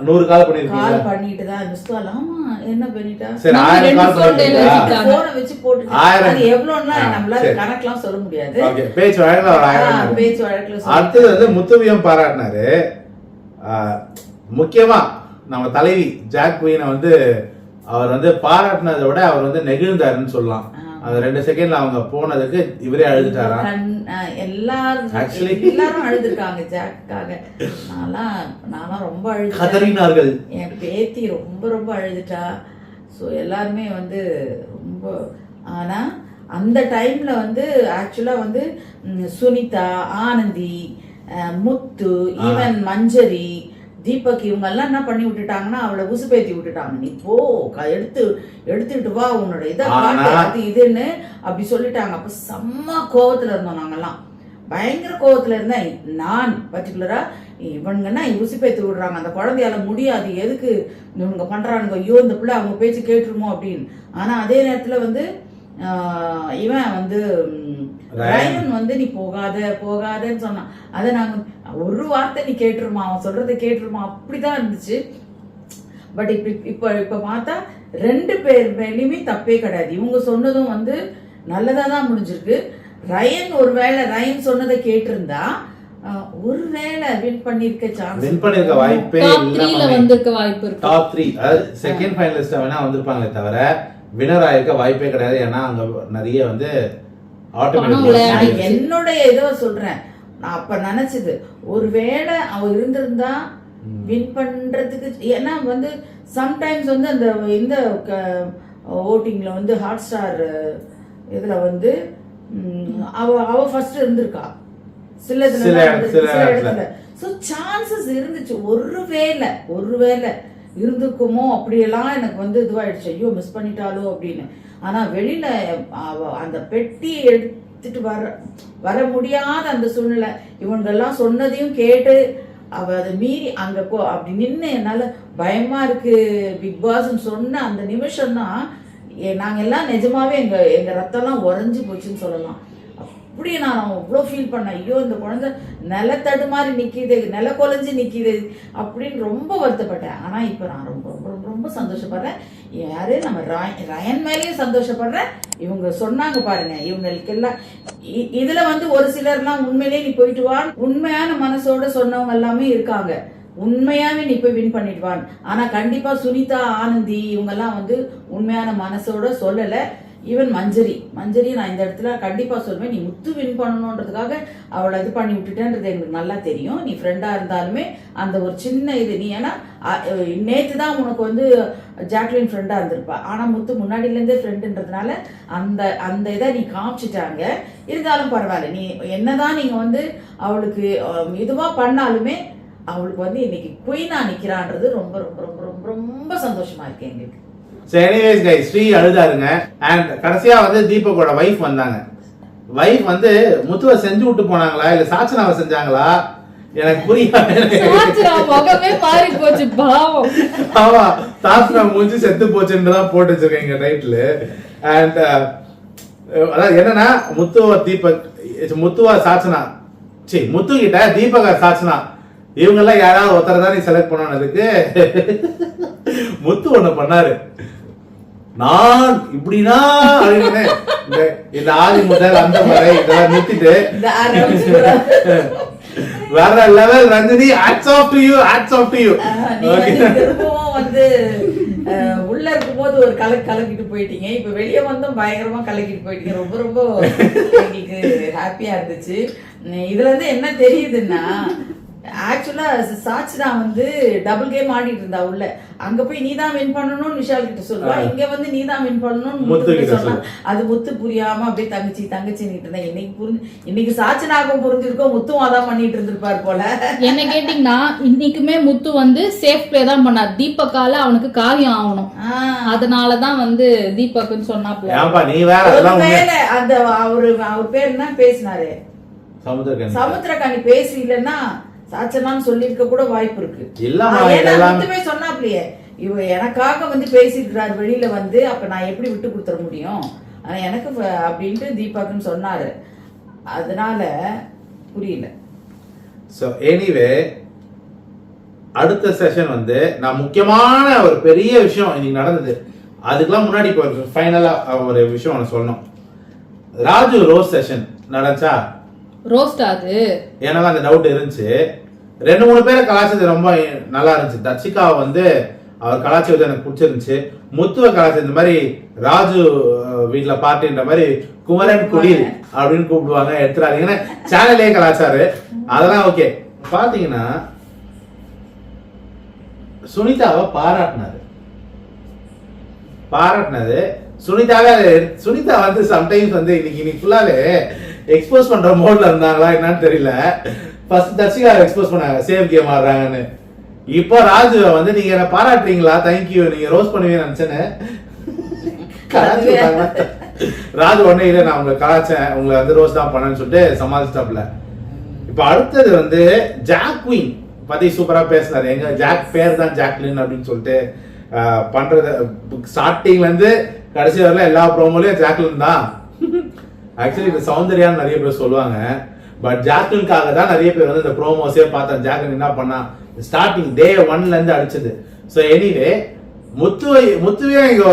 100 கால் பண்ணிருக்கீங்க. கால் பண்ணிட்டு தான் மிஸ்கால். ஆமா என்ன பண்ணிட்டா சரி 1000 கால் பண்ணிருக்கீங்க. போனை வச்சு போட்டு அது எவ்வளவுன்னா நம்மளால கணக்கெல்லாம் சொல்ல முடியாது. ஓகே பேச்சு வழக்குல ஒரு 1000 பேச்சு வழக்குல. அடுத்து வந்து முத்துவியம் பாராட்டினாரு. முக்கியமா நம்ம தலைவி ஜாக் குயினை வந்து அவர் வந்து பாராட்டினதை விட அவர் வந்து நெகிழ்ந்தாருன்னு சொல்லலாம். அந்த 2 செகண்ட்ல அவங்க போனதுக்கு இவரே அழுதுட்டாராம். எல்லாரும் அழுதுருக்காங்க ஜாக்காக. நான்லாம் ரொம்ப அழுதார்கள். என் பேத்தி ரொம்ப ரொம்ப அழுதுட்டா. ஸோ எல்லாருமே வந்து ரொம்ப. ஆனா அந்த டைம்ல வந்து ஆக்சுவலா வந்து சுனிதா, ஆனந்தி, முத்து, ஈவன் மஞ்சரி, தீபக் இவங்க எல்லாம் என்ன பண்ணி விட்டுட்டாங்கன்னா அவளை உசுப்பேத்தி விட்டுட்டாங்க. நீ போ எடுத்துக்கிட்டு வா உன்னோட இதை காட்டு அது இதுன்னு அப்படி சொல்லிட்டாங்க. அப்ப செம்ம கோவத்துல இருந்தோம் நாங்கெல்லாம், பயங்கர கோவத்துல இருந்தேன் நான் பர்டிகுலரா. இவனுங்கன்னா உசுப்பேத்தி விடுறாங்க, அந்த குழந்தையால முடியாது, எதுக்கு இவனுங்க பண்றானுங்க, ஐயோ இந்த பிள்ளை அவங்க பேச்சு கேட்டுருமோ அப்படின்னு. ஆனா அதே நேரத்துல வந்து இவன் வந்து ரயன் வந்து நீ போகாதன்னு சொன்னான். அதை நாங்க ஒரு வார்த்தை நீ கேட்டுருமா, அவன் சொல்றதை கேட்டுருமா, அப்படிதான் இருந்துச்சு. பட் இப்ப பார்த்தா 2 பேர் மேலேயுமே தப்பே கிடையாது. இவங்க சொன்னதும் வந்து நல்லதா தான் முடிஞ்சிருக்கு. ரயன் சொன்னதை கேட்டிருந்தா ஒருவேளை வின் பண்ணிருக்க சான்ஸ், வின் பண்ணிருக்க வாய்ப்பே இல்ல. வந்திருக்க வாய்ப்பு இருக்கு. டாப் 3 அதாவது செகண்ட் ஃபைனலிஸ்டா வேணா வந்திருப்பாங்களே தவிர வினர் ஆயிருக்க வாய்ப்பே கிடையாது. ஏன்னா அங்க நிறைய வந்து என்னுடைய ஏதோ சொல்றேன். நான் அப்ப நினைச்சது ஒருவேளை அவ இருந்திருந்தா வின் பண்றதுக்கு. ஏன்னா வந்து சம்டைம்ஸ் வந்து அந்த இந்த ஓட்டிங்ல வந்து ஹாட் ஸ்டார் இதுல வந்து அவ ஃபர்ஸ்ட் இருந்திருக்கா சில இடத்துல. சோ சான்சஸ் இருந்துச்சு. ஒருவேளை இருந்திருக்குமோ அப்படியெல்லாம் எனக்கு வந்து இதுவாயிடுச்சு, ஐயோ மிஸ் பண்ணிட்டாலோ அப்படின்னு. ஆனா வெளியில அந்த பெட்டி எடுத்துட்டு வர முடியாத அந்த சூழ்நிலை. இவங்கெல்லாம் சொன்னதையும் கேட்டு அவ அதை மீறி அங்க அப்படி நின்று என்னால பயமா இருக்கு பிக் பாஸ் சொன்ன அந்த நிமிஷம் தான் நாங்க எல்லாம் நிஜமாவே எங்க ரத்தம்லாம் உறைஞ்சு போச்சுன்னு சொல்லலாம். அப்படியே நான் அவ்வளோ ஃபீல் பண்ணேன். ஐயோ இந்த குழந்தை நிலத்தடு மாதிரி நிற்கிது, நில கொலைஞ்சு நிற்கிது அப்படின்னு ரொம்ப வருத்தப்பட்டேன். ஆனால் இப்போ நான் ரொம்ப ரொம்ப ரொம்ப ரொம்ப சந்தோஷப்படுறேன். யாரு நம்ம ரயன் மேலேயும் சந்தோஷப்படுறேன். இவங்க சொன்னாங்க பாருங்க, இவங்களுக்கு எல்லாம் இதுல வந்து ஒரு சிலர்லாம் உண்மையிலேயே நீ போயிட்டு வா, உண்மையான மனசோட சொன்னவங்க எல்லாமே இருக்காங்க, உண்மையாவே நீ போய் வின் பண்ணிடுவான். ஆனா கண்டிப்பா சுனிதா, ஆனந்தி இவங்க எல்லாம் வந்து உண்மையான மனசோட சொல்லல. ஈவன் மஞ்சரி நான் இந்த இடத்துல கண்டிப்பா சொல்வேன், நீ முத்து வின் பண்ணணுன்றதுக்காக அவளை இது பண்ணி விட்டுட்டேன்றது எனக்கு நல்லா தெரியும். நீ ஃப்ரெண்டா இருந்தாலுமே அந்த ஒரு சின்ன இது நீ, ஏன்னா நேத்து தான் உனக்கு வந்து ஜாக்லின் ஃப்ரெண்டா இருந்திருப்பா. ஆனா முத்து முன்னாடில இருந்தே ஃப்ரெண்டுன்றதுனால அந்த இதை நீ காமிச்சிட்டாங்க. இருந்தாலும் பரவாயில்ல, நீ என்னதான் நீங்க வந்து அவளுக்கு இதுவா பண்ணாலுமே அவளுக்கு வந்து இன்னைக்கு குயினா நிக்கிறான்றது ரொம்ப ரொம்ப ரொம்ப ரொம்ப ரொம்ப சந்தோஷமா இருக்கு எங்களுக்கு. So anyways guys, ஸ்ரீ அழுதாருங்க. அண்ட் கடைசியா வந்து தீபக்கோட வைஃப் வந்தாங்க. வைஃப் வந்து முத்துவை செஞ்சு விட்டு போனாங்களா இல்ல சாச்சனாவை செஞ்சாங்களா எனக்கு புரியல. முகமே மாறி போச்சு பாவம். ஆமா, சாச்சனா மூஞ்சி செத்து போச்சுன்னு தான் போட்டு வச்சிருக்கேன் டைட்டில். அண்ட் அதாவது என்னன்னா முத்துவா சாச்சனா, முத்து கிட்ட தீபகா சாச்சனா இவங்க எல்லாம் யாராவது ஒருத்தர் தான் நீ செலக்ட் பண்ணதுக்கு முத்து ஒண்ணு பண்ணாரு. நான் இப்படின்னா இந்த ஆதி முதல் அந்த முறை இதெல்லாம் நிறுத்திட்டு வேற level Ranjini, hats off to you. திரும்பவும் வந்து உள்ள இருக்கும்போது ஒரு கலக்கிட்டு போயிட்டீங்க, இப்ப வெளியே வந்தும் பயங்கரமா கலக்கிட்டு போயிட்டீங்க. ரொம்ப ரொம்ப எங்களுக்கு ஹாப்பியா இருந்துச்சு. இதுல இருந்து என்ன தெரியுதுன்னா ஆக்சுவலா சாட்சிதா வந்து டபுள் கேம் ஆடிட்டு இருந்தா உள்ள. அங்க போய் நீ தான் வின் பண்ணணும்னு விஷால் கிட்ட சொல்லுவா, இங்க வந்து நீ தான் வின் பண்ணணும்னு முத்து கிட்ட சொன்னா. அது முத்து புரியாம அப்படியே தங்கச்சி தங்கச்சின்னு இருந்தா. இன்னைக்கு சாட்சினாக்கும் புரிஞ்சிருக்கோம், முத்தும் அதான் பண்ணிட்டு இருந்திருப்பாரு போல. என்ன கேட்டீங்கன்னா இன்னைக்குமே முத்து வந்து சேஃப் பிளே தான் பண்ணார். தீபக்கால அவனுக்கு காரியம் ஆகணும், அதனாலதான் வந்து தீபக்னு சொன்னாப்ல. அந்த அவர் பேர் என்ன பேசினாரு, சமுத்திரகாணி பேசி இல்லன்னா சாச்சனான்னு சொல்லிருக்க கூட வாய்ப்பு இருக்கு. முத்துவே சொன்னாப்லயே, இவ எனக்காக வந்து பேசிருக்கிறாரு வெளியில வந்து, அப்ப நான் எப்படி விட்டு கொடுத்துட முடியும், ஆனா எனக்கு அப்படின்ட்டு தீபக்னு சொன்னாரு. அதனால புரியல. சோ எனிவே அடுத்த செஷன் வந்து நான் முக்கியமான ஒரு பெரிய விஷயம் இன்னைக்கு நடந்தது. அதுக்கெல்லாம் முன்னாடி இப்போ ஃபைனலா ஒரு விஷயம் ஒன்று சொல்லணும். ராஜு ரோஸ் செஷன் நடந்துச்சா? ரோஸ்ட் அது எனக்கு அந்த டவுட் இருந்துச்சு. 2-3 பேரை கலாச்சது ரொம்ப நல்லா இருந்துச்சு. தர்ஷிகா வந்து அவர் கலாச்சாரத்தை எனக்கு பிடிச்சிருந்துச்சு. முத்துவ கலாச்சாரம் இந்த மாதிரி ராஜு வீட்டுல பார்ட்டின்ற மாதிரி குமரன் குடில் அப்படின்னு கூப்பிடுவாங்க, எடுத்துறாதீங்கன்னா சேனலே கலாச்சாரு, அதெல்லாம் ஓகே. பாத்தீங்கன்னா சுனிதாவை பாராட்டினது சுனிதா வந்து சம்டைம்ஸ் வந்து இன்னைக்கு ஃபுல்லாவே எக்ஸ்போஸ் பண்ற மோட்ல இருந்தாங்களா என்னன்னு தெரியல. ஃபர்ஸ்ட் தர்ஷிகா எக்ஸ்போஸ் பண்ணாங்க சேவ் கேம் ஆடுறாங்கன்னு. இப்போ ராஜு வந்து நீங்க என்ன பாராட்டுறீங்களா, தேங்க்யூ, நீங்க ரோஸ் பண்ணுவீங்கன்னு நினைச்சேன்னு ராஜு உடனே இல்லை நான் உங்களை கலாச்சேன், உங்களை வந்து ரோஸ் தான் பண்ணேன்னு சொல்லிட்டு சமாளிச்சிட்டாப்ல. இப்போ அடுத்தது வந்து ஜாக் குயின் பத்தி சூப்பரா பேசினாரு. எங்க ஜாக் பேர் தான் ஜாக்லின் அப்படின்னு சொல்லிட்டு பண்றது ஸ்டார்டிங்ல இருந்து கடைசி வரல எல்லா ப்ரோமோலயும் ஜாக்லின் தான். ஆக்சுவலி இது சௌந்தர்யான்னு நிறைய பேர் சொல்லுவாங்க, பட் ஜாக்லினுக்காக தான் நிறைய பேர் வந்து இந்த ப்ரோமோஸே பார்த்தேன். ஜாக்லின் என்ன பண்ணா ஸ்டார்டிங் டே 1ல இருந்து அடிச்சது. சோ எனிவே முத்துவே இங்க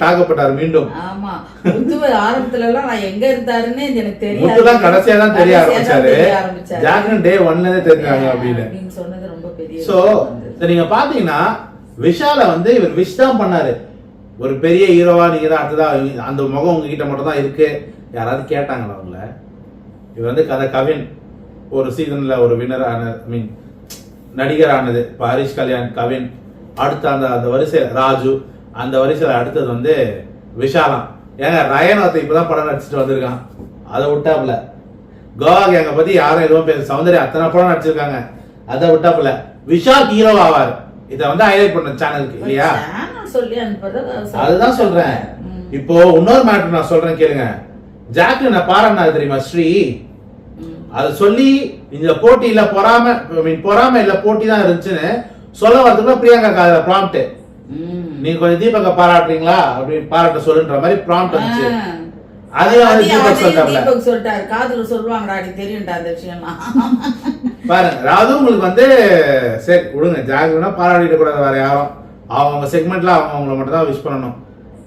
தாக்கப்பட்டார் மீண்டும். ஆமா, முத்துவே ஆரம்பத்துல எல்லாம் நான் எங்க இருந்தாருன்னு எனக்கு தெரியாது, முத்துலாம் கடைசியா தான் தெரிய ஆரம்பிச்சாரு. ஜாக்லின் டே 1ல இருந்தே தெரிஞ்சாங்க அப்படின்னு சொன்னது ரொம்ப பெரிய. சோ நீங்க பாத்தீங்கன்னா விஷால வந்து இவர் விஷ் தான் பண்ணாரு, ஒரு பெரிய ஹீரோவா நீங்க தான் அடுத்ததான் அந்த முகம் உங்ககிட்ட மட்டும் தான் இருக்கு. யாராவது கேட்டாங்களா அவங்கள? இவர் வந்து கவின் ஒரு சீசன்ல ஒரு வினர் ஆன மீன் நடிகர் ஆனது. ஹரிஷ் கல்யாண், கவின், அடுத்த அந்த வரிசையில் ராஜு, அந்த வரிசையில் அடுத்தது வந்து விஷாலாம். ஏங்க ரயன் ஒருத்த இப்பதான் படம் நடிச்சுட்டு வந்திருக்கான், அதை விட்டாப்புல. கோவா கேங்க பத்தி யாரும் எதுவும் பேச, சௌந்தர்யா அத்தனை படம் நடிச்சிருக்காங்க, அதை விட்டாப்புல. விஷால் ஹீரோ ஆவார், இதை வந்து ஹைலைட் பண்ண சேனலுக்கு இல்லையா? அதுதான் சொல்றேன். இப்போ இன்னொரு மேட்டர் நான் சொல்றேன் கேளுங்க. ஜாக்லின் பாராட்டினா தெரியுமா ஸ்ரீ, அது சொல்லி இந்த போட்டியில பொறாம இல்ல போட்டி தான் இருந்துச்சுன்னு சொல்ல வரதுக்குள்ள பிரியங்கா காதுல ப்ராம்ப்ட், நீங்க கொஞ்சம் தீபக பாராட்டுறீங்களா அப்படின்னு பாராட்ட சொல்லுன்ற மாதிரி ப்ராம்ப்ட் வந்துச்சு. அதையும் வந்து தீபக் சொல்லிட்டாரு, காதுல சொல்லுவாங்கடா நீ தெரியும்டா அந்த விஷயமா. பாருங்க ராது உங்களுக்கு வந்து சரி விடுங்க, ஜாக்லினா பாராட்டிட கூடாது வேற யாரும், அவங்க செக்மெண்ட்ல அவங்கள மட்டும் தான் விஷ் பண்ணணும்.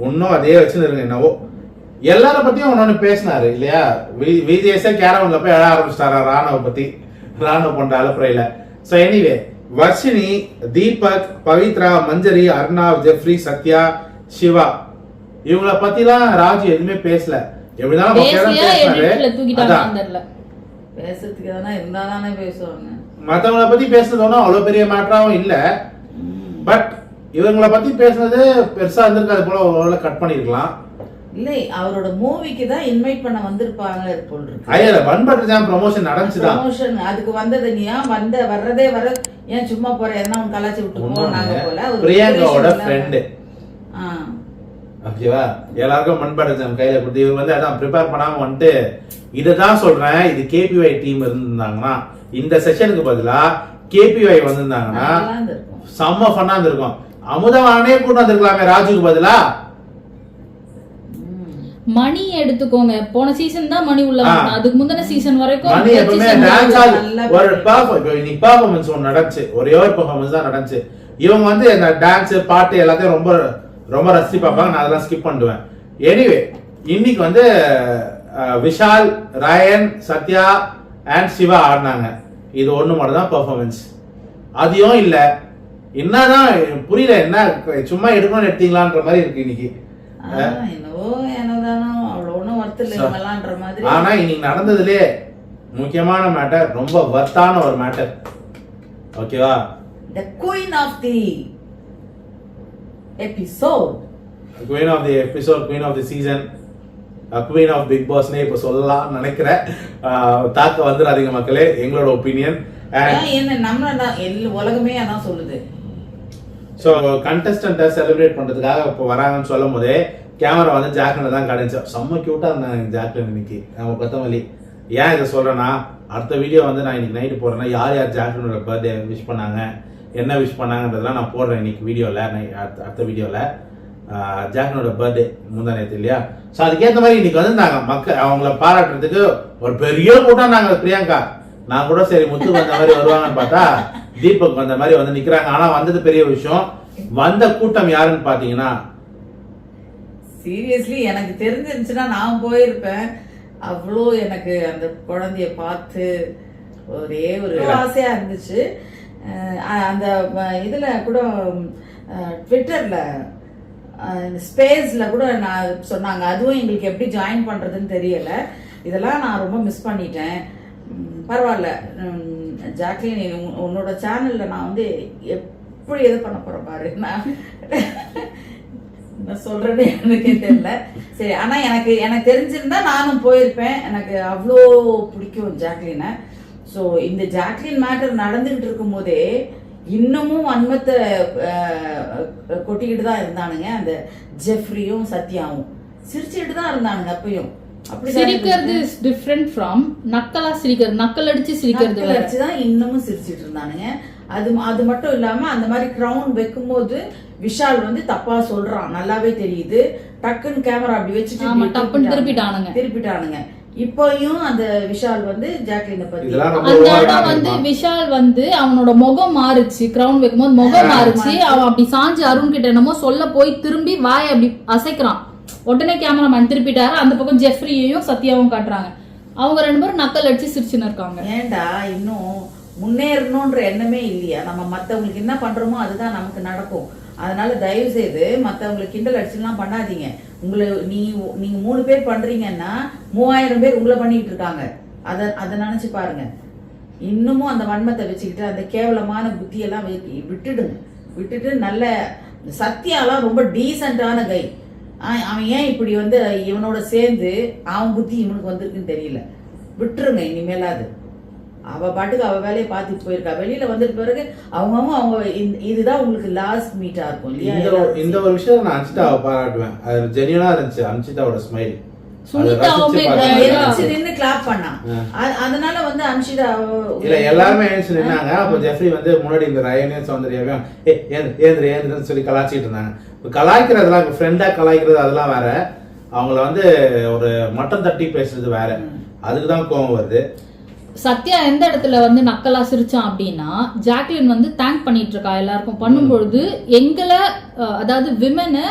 இன்னும் அதே வச்சுருங்க. என்னவோ எல்லார பத்தியும் ஒன்னு பேசினாரு இல்லையா? விஜேஸே கேரவன்ல போய் எழ ஆரம்பிச்சிட்டாரா ராணுவ பத்தி, ராணுவ பண்ற அலப்புறையில. சோ எனிவே வர்ஷினி, தீபக், பவித்ரா, மஞ்சரி, அர்ணாவ், ஜெஃப்ரி, சத்யா, சிவா இவங்கள பத்திலாம் ராஜு எதுவுமே பேசல. எப்படிதான் பேசுறதுக்கு இருந்தாதானே பேசுவாங்க. மத்தவங்கள பத்தி பேசுறதுனா அவ்வளவு பெரிய மேட்டராவும் இல்ல, பட் இவங்கள பத்தி பேசுனது பெருசா இருந்திருக்காது போல, ஒரு கட் பண்ணிருக்கலாம். இல்லை, அவரோட மூவிக்கு தான் இன்வைட் பண்ண வந்திருப்பாங்க போல இருக்கு. ஐயா பண்பட்டர் ஜாம் ப்ரமோஷன் நடந்துச்சுதான். ப்ரமோஷன் அதுக்கு வந்தது. நீ ஏன் வர்றதே ஏன் சும்மா போற, என்ன உன் கலாச்சி விட்டு போனாங்க போல. பிரியங்காவோட ஃப்ரெண்ட், ஓகேவா? எல்லாருக்கும் பண்பட்டர் ஜாம் கையில கொடுத்து இவர் வந்து அதான் ப்ரிப்பேர் பண்ணாம வந்துட்டு இதுதான் சொல்றேன். இது கேபிஒய் டீம் இருந்திருந்தாங்கன்னா, இந்த செஷனுக்கு பதிலா கேபிஒய் வந்திருந்தாங்கன்னா செம்ம ஃபன்னா இருந்திருக்கும். அமுதவானே கூட்டு வந்திருக்கலாமே ராஜுக்கு பதிலா. மணி எடுத்துக்கோங்க, போன சீசன் தான் மணி உள்ள வந்தான், அதுக்கு முந்தின சீசன் வரைக்கும் மணி எப்பவுமே டான்ஸ் ஒரு பெர்ஃபார்மன்ஸ் ஒன்னு நடந்துச்சு, ஒரே ஒரு பெர்ஃபார்மன்ஸ் தான் நடந்துச்சு. இவங்க வந்து இந்த டான்ஸ் பாட்டு எல்லாத்தையும் ரொம்ப ரொம்ப ரசிச்சு பார்ப்பாங்க, நான் அதெல்லாம் ஸ்கிப் பண்ணுவேன். எனிவே இன்னைக்கு வந்து விஷால், ரயன், சத்யா அண்ட் சிவா ஆடினாங்க. இது ஒண்ணு மட்டும் தான் பெர்ஃபார்மன்ஸ், அதையும் இல்ல. என்னதான் புரியல, என்ன சும்மா எடுக்கணும்னு எடுத்தீங்களான்ற மாதிரி இருக்கு இன்னைக்கு. ஆனா இன்னைக்கு நடந்ததுலயே முக்கியமான மேட்டர், ரொம்ப வர்த்தான ஒரு மேட்டர். ஓகேவா? The queen of the episode. Queen of the episode, queen of the season, queen of Bigg பாஸ்னே இப்போ சொல்லலாம் நினைக்கிறேன். தாக்க வந்துடாதீங்க மக்களே, எங்களோட ஒப்பீனியன். என்ன நம்ம உலகமே அதான் சொல்லுது. ஸோ கண்டஸ்டண்ட்டை செலிப்ரேட் பண்ணுறதுக்காக இப்போ வராங்கன்னு சொல்லும் போதே கேமரா வந்து ஜாக்லின் தான் கிடைச்சோம். செம்ம க்யூட்டாக இருந்தாங்க ஜாக்லின் இன்னைக்கு. நம்ம கொத்தமல்லி ஏன் இதை சொல்கிறேன்னா, அடுத்த வீடியோ வந்து நான் இன்னைக்கு நைட்டு போடுறேன்னா யார் யார் ஜாக்லினோட பர்த்டே விஷ் பண்ணாங்க, என்ன விஷ் பண்ணாங்கன்றதெல்லாம் நான் போடுறேன் இன்னைக்கு வீடியோவில். அடுத்த வீடியோவில் ஜாக்லினோட பர்த்டே முந்தா நேற்று இல்லையா? ஸோ அதுக்கேற்ற மாதிரி இன்னைக்கு வந்துருந்தாங்க மக்கள். அவங்கள பாராட்டுறதுக்கு ஒரு பெரிய கூட்டம் நாங்கள் பிரியங்கா. நான் கூட சரி முத்து வந்த மாதிரி வருவாங்கன்னு பார்த்தா தீபக் வந்த மாதிரி வந்து நிக்கிறாங்க. ஆனா வந்தது பெரிய விஷயம். வந்த கூட்டம் யாருன்னு பாத்தீங்கன்னா, சீரியஸ்லி எனக்கு தெரிஞ்சிருந்துச்சுன்னா நான் போயிருப்பேன். அவ்வளோ எனக்கு அந்த குழந்தைய பார்த்து ஒரே ஒரு ஆசையா இருந்துச்சு. அந்த இதுல கூட ட்விட்டர்ல ஸ்பேஸ்ல கூட நான் சொன்னாங்க, அதுவும் எங்களுக்கு எப்படி ஜாயின் பண்றதுன்னு தெரியல. இதெல்லாம் நான் ரொம்ப மிஸ் பண்ணிட்டேன். பரவாயில்ல ஜாக்லின், உன்னோட சேனல்ல நான் வந்து எப்படி எது பண்ண போறேன் பாரு. நான் சொல்றேன்னு எனக்கே தெரியல. சரி, ஆனா எனக்கு தெரிஞ்சிருந்தா நானும் போயிருப்பேன். எனக்கு அவ்வளோ பிடிக்கும் ஜாக்லினை. ஸோ இந்த ஜாக்லின் மேட்டர் நடந்துகிட்டு இருக்கும் போதே இன்னமும் வன்மத்தை கொட்டிக்கிட்டு தான் இருந்தானுங்க. அந்த ஜெஃப்ரியும் சத்யாவும் சிரிச்சுட்டு தான் இருந்தானுங்க அப்பயும். சிரிக்கிறது இஸ் டிஃபரண்ட் ஃப்ரம் நக்கலா சிரிக்கிறது. நக்கல் அடிச்சு சிரிக்கிறது வேற. தான் இன்னமும் சிரிச்சிட்டு இருந்தானுங்க. அது மட்டும் இல்லாம அந்த மாதிரி கிரவுன் வைக்கும்போது விஷால் வந்து தப்பா சொல்றான், நல்லாவே தெரியுது. டக்குன்னு கேமரா அப்படி வச்சுட்டு திருப்பிட்டானுங்க. இப்பயும் அந்த விஷால் வந்து ஜாக்லினை பத்தி அந்த இடம் வந்து விஷால் வந்து அவனோட முகம் மாறுச்சு. கிரவுன் வைக்கும்போது முகம் மாறுச்சு. அவன் அப்படி சாஞ்சு அருண் கிட்ட என்னமோ சொல்ல போய் திரும்பி வாய் அப்படி அசைக்கிறான். உடனே கேமராமேன் திருப்பிட்டாரு. அந்த பக்கம் ஜெஃப்ரியையும் சத்யாவும் காட்டுறாங்க. அவங்க ரெண்டு பேரும் நக்கல் அடிச்சு சிரிச்சுன்னு இருக்காங்க. ஏண்டா இன்னும் முன்னேறணும்ன்ற எண்ணமே இல்லையா? நம்ம மத்தவங்களுக்கு என்ன பண்றோமோ அதுதான் நமக்கு நடக்கும். அதனால தயவு செய்து மத்தவங்களுக்கு கிண்டல் அடிச்சுலாம் பண்ணாதீங்க. நீங்க 3 பேர் பண்றீங்கன்னா 3000 பேர் உங்களை பண்ணிட்டு இருக்காங்க. அதை நினைச்சு பாருங்க. இன்னமும் அந்த வன்மத்தை வச்சுக்கிட்டு அந்த கேவலமான புத்தியெல்லாம் விட்டுட்டு நல்ல சத்யாலாம் ரொம்ப டீசென்டான கை. அவன் ஏன் இப்படி வந்து இவனோட சேர்ந்து அவன் புத்தி இவனுக்கு வந்திருக்குன்னு தெரியல. விட்டுருங்க இனிமேலாது. அவ பாட்டுக்கு அவ வேலையை பார்த்துட்டு போயிருக்கா. வெளியில வந்துட்டு பிறகு அவங்க இதுதான் உங்களுக்கு லாஸ்ட் மீட்டா இருக்கும் இல்லையா? இந்த ஒரு விஷயம் நான் அன்சிதாவை பாராட்டுவேன். அது ஜெனியூனா இருந்துச்சு. அன்சிதாவோட ஸ்மைல் நின்னு கிளாப் பண்ணா. அதனால வந்து அன்ஷிதா இல்ல எல்லாருமே எழுந்து நின்னாங்க. அப்ப ஜெஃப்ரி வந்து முன்னாடி இந்த ரயனே சௌந்தர்யாவையும் ஏந்திரன்னு சொல்லி கலாச்சிட்டு இருந்தாங்க. கலாய்க்கிறதுலாம் ஃப்ரெண்டா கலாய்க்கிறது அதெல்லாம் வேற. அவங்கள வந்து ஒரு மட்டம் தட்டி பேசுறது வேற. அதுக்குதான் கோவம் வருது. சத்யா எந்த இடத்துல வந்து நக்கலா சிரிச்சான் அப்படின்னா, ஜாக்லின் வந்து தேங்க் பண்ணிட்டு இருக்கா எல்லாருக்கும் பண்ணும்பொழுது எங்களை, அதாவது விமனை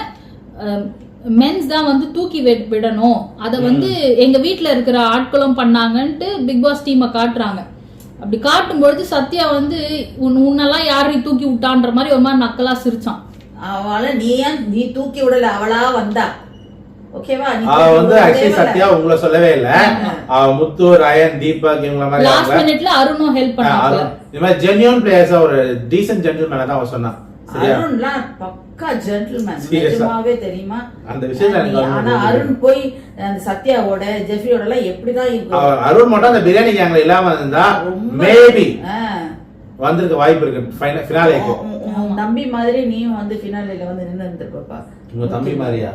மென்ஸ் தான் வந்து தூக்கி விடணும். அதை வந்து எங்க வீட்டுல இருக்கிற ஆட்களும் பண்ணாங்கன்ட்டு பிக் பாஸ் டீமை காட்டுறாங்க. அப்படி காட்டும்பொழுது சத்யா வந்து உன்னெல்லாம் யாரையும் தூக்கி விட்டான்ற மாதிரி ஒரு மாதிரி நக்கலா சிரிச்சான். அவளை நீ தூக்கி விடல, அவளா வந்தா. ஓகேவா? அவ வந்து ஆக்சுவலி சத்யா உங்களை சொல்லவே இல்ல. முத்து, ரயன், தீபக் இவங்க மாதிரி லாஸ்ட் மினிட்ல அருணும் ஹெல்ப் பண்ணாங்க. இந்த மாதிரி ஜென்யூன் பிளேயர்ஸா ஒரு டீசன்ட் ஜென்டில்மேன் தான் அவ சொன்னா. அருண்லாம் பக்கா ஜென்டில்மேன் நிஜமாவே தெரியுமா? அந்த விஷயம். ஆனா அருண் போய் அந்த சத்யாவோட ஜெஃப்ரியோட எல்லாம் எப்படிதான் இருக்கும். அருண் மட்டும் அந்த பிரியாணி கேங்ல இல்லாம இருந்தா மேபி வந்திருக்க வாய்ப்பு இருக்கு ஃபினாலேக்கு. தம்பி மாதிரி நீயும் வந்து ஃபினாலேல வந்து நின்னு இருந்திருப்பா. உங்க தம்பி மாதிரியா?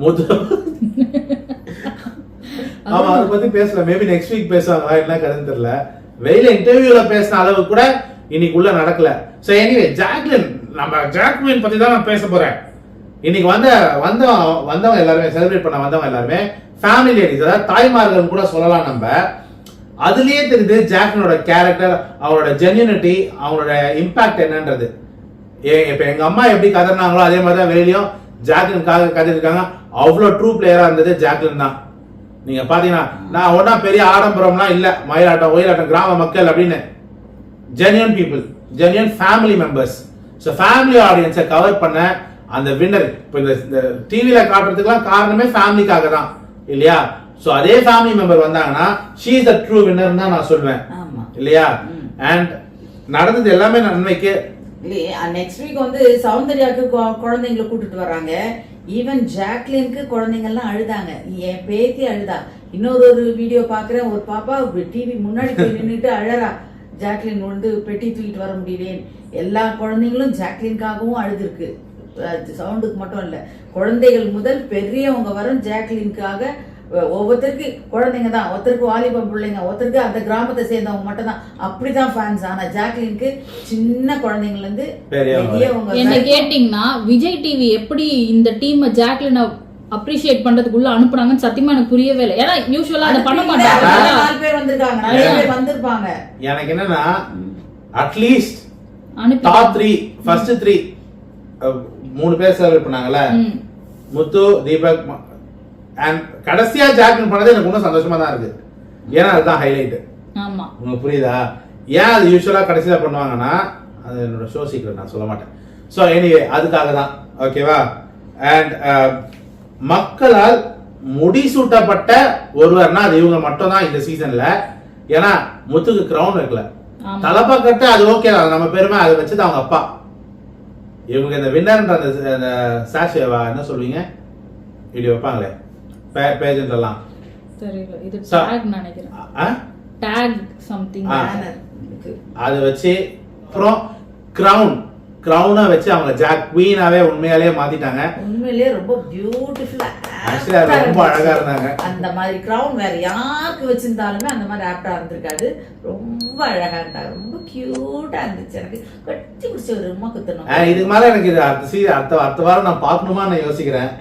முத்து. ஆமா, அதை பத்தி பேசல. மேபி நெக்ஸ்ட் வீக் பேசுவாங்களா என்ன கருன்னு தெரியல. வெளியில இன்டர்வியூல பேசின அளவு கூட இன்னைக்குள்ள நடக்கல. சோ எனிவே ஜாக்லின், நம்ம ஜாக்லின் பத்தி தான் நான் பேச போறேன். இன்னைக்கு வந்தவங்க எல்லாருமே செலிப்ரேட் பண்ண வந்தவங்க எல்லாருமே ஃபேமிலி லேடிஸ், அதாவது தாய்மார்கள் கூட சொல்லலாம். நம்ம அதுலயே தெரியுது ஜாக்லினோட கேரக்டர், அவரோட ஜென்யூனிட்டி, அவங்களோட இம்பாக்ட் என்னன்றது. இப்ப எங்க அம்மா எப்படி கதறினாங்களோ அதே மாதிரி தான் வெளியிலயும் ஜாக்லினுக்காக கதறிருக்காங்க. அவ்வளவு ட்ரூ பிளேயரா இருந்தது ஜாக்லின் தான். நீங்க பாத்தீங்கன்னா நான் ஒன்னா பெரிய ஆடம்பரம்லாம் இல்ல, மயிலாட்டம் ஒயிலாட்டம் கிராம மக்கள் அப்படின்னு genuine people, genuine family members. So family ஆடியன்ஸை கவர் பண்ண அந்த வின்னர். இப்போ இந்த டிவியில காட்டுறதுக்குலாம் காரணமே ஃபேமிலிக்காக தான் இல்லையா? ஸோ அதே ஃபேமிலி மெம்பர் வந்தாங்கன்னா she is the true winner தான் நான் சொல்வேன் இல்லையா? அண்ட் நடந்தது எல்லாமே நன்மைக்கு. நெக்ஸ்ட் வீக் வந்து சௌந்தர்யாவுக்கு குழந்தைங்களை கூட்டிட்டு வராங்க. ஈவன் ஜாக்லினுக்கு குழந்தைங்க எல்லாம் அழுதாங்க. என் பேத்தி அழுதா. இன்னொரு வீடியோ பாக்குறேன், ஒரு பாப்பா டிவி முன்னாடி போய் நின்றுட்டு அழறா. ஜாக்லின் வந்து பெட்டி தூக்கிட்டு வர முடியலேன்னு. எல்லா குழந்தைங்களும் ஜாக்லினுக்காகவும் அழுதுருக்கு. சவுண்டுக்கு மட்டும் இல்ல, குழந்தைகள் முதல் பெரியவங்க வரும் ஜாக்லினுக்காக. ஒவ்வொருத்தருக்கு குழந்தைங்க தான், ஒருத்தருக்கு வாலிபம் பிள்ளைங்க, ஒருத்தருக்கு அந்த கிராமத்தை சேர்ந்தவங்க மட்டும் தான் அப்படிதான் ஃபேன்ஸ். ஆனா ஜாக்லினுக்கு சின்ன குழந்தைங்கல இருந்து பெரியவங்க. என்ன கேட்டீங்கன்னா விஜய் டிவி எப்படி இந்த டீம் ஜாக்லினை அப்ரிஷியேட் பண்றதுக்குள்ள அனுப்புனாங்கன்னு சத்தியமா எனக்கு புரியவே இல்லை. ஏன்னா யூசுவலா அதை பண்ண மாட்டாங்க. 4 பேர் வந்திருக்காங்க, நிறைய பேர் வந்திருப்பாங்க. எனக்கு என்னன்னா அட்லீஸ்ட் டாப் 3 ஃபர்ஸ்ட் 3 3 பேர் செலக்ட் பண்ணாங்கல, முத்து, தீபக் அண்ட் கடைசியா ஜாக்லின் பண்ணது எனக்கு இன்னும் சந்தோஷமா தான் இருக்கு. ஏன்னா அதுதான் ஹைலைட். ஆமா, உங்களுக்கு புரியுதா? ஏன் அது யூஸ்வலா கடைசியா பண்ணுவாங்கன்னா அது என்னோட ஷோ சீக்ரெட், நான் சொல்ல மாட்டேன். ஸோ எனிவே அதுக்காக தான். ஓகேவா? அண்ட் மக்களால் முடிசூட்டப்பட்ட ஒருவர்னா அது இவங்க மட்டும் தான் இந்த சீசன்ல. ஏன்னா முத்துக்கு கிரவுன் வைக்கல, தலப்பா கட்ட அது ஓகே, நம்ம பெருமை அதை வச்சது அவங்க அப்பா. இவங்க இந்த வின்னர்ன்ற அந்த சாஷேவா என்ன சொல்வீங்க வீடியோ வைப்பாங்களே பேஜெண்ட் எல்லாம், தெரியல, இது டாக் நினைக்கிறேன், டாக் சம்திங் அது வச்சு அப்புறம் கிரவுனை வச்சு அவங்க ஜாக் குவீனாவே உண்மையாலே மாத்திட்டாங்க. உண்மையிலேயே ரொம்ப பியூட்டிஃபுல்லா ரொம்ப அழகா இருந்தாங்க. அந்த மாதிரி கிரவுன் வேற யாருக்கு வச்சிருந்தாலுமே அந்த மாதிரி ஆப்டா இருந்திருக்காது. ரொம்ப அழகா இருந்தாங்க, ரொம்ப கியூட்டா இருந்துச்சு. எனக்கு கட்டி பிடிச்ச ஒரு உமா குத்தணும். இதுக்கு மேல எனக்கு இது அடுத்த வாரம் நான் பார்க்கணுமா நான் யோசிக்கிறேன்.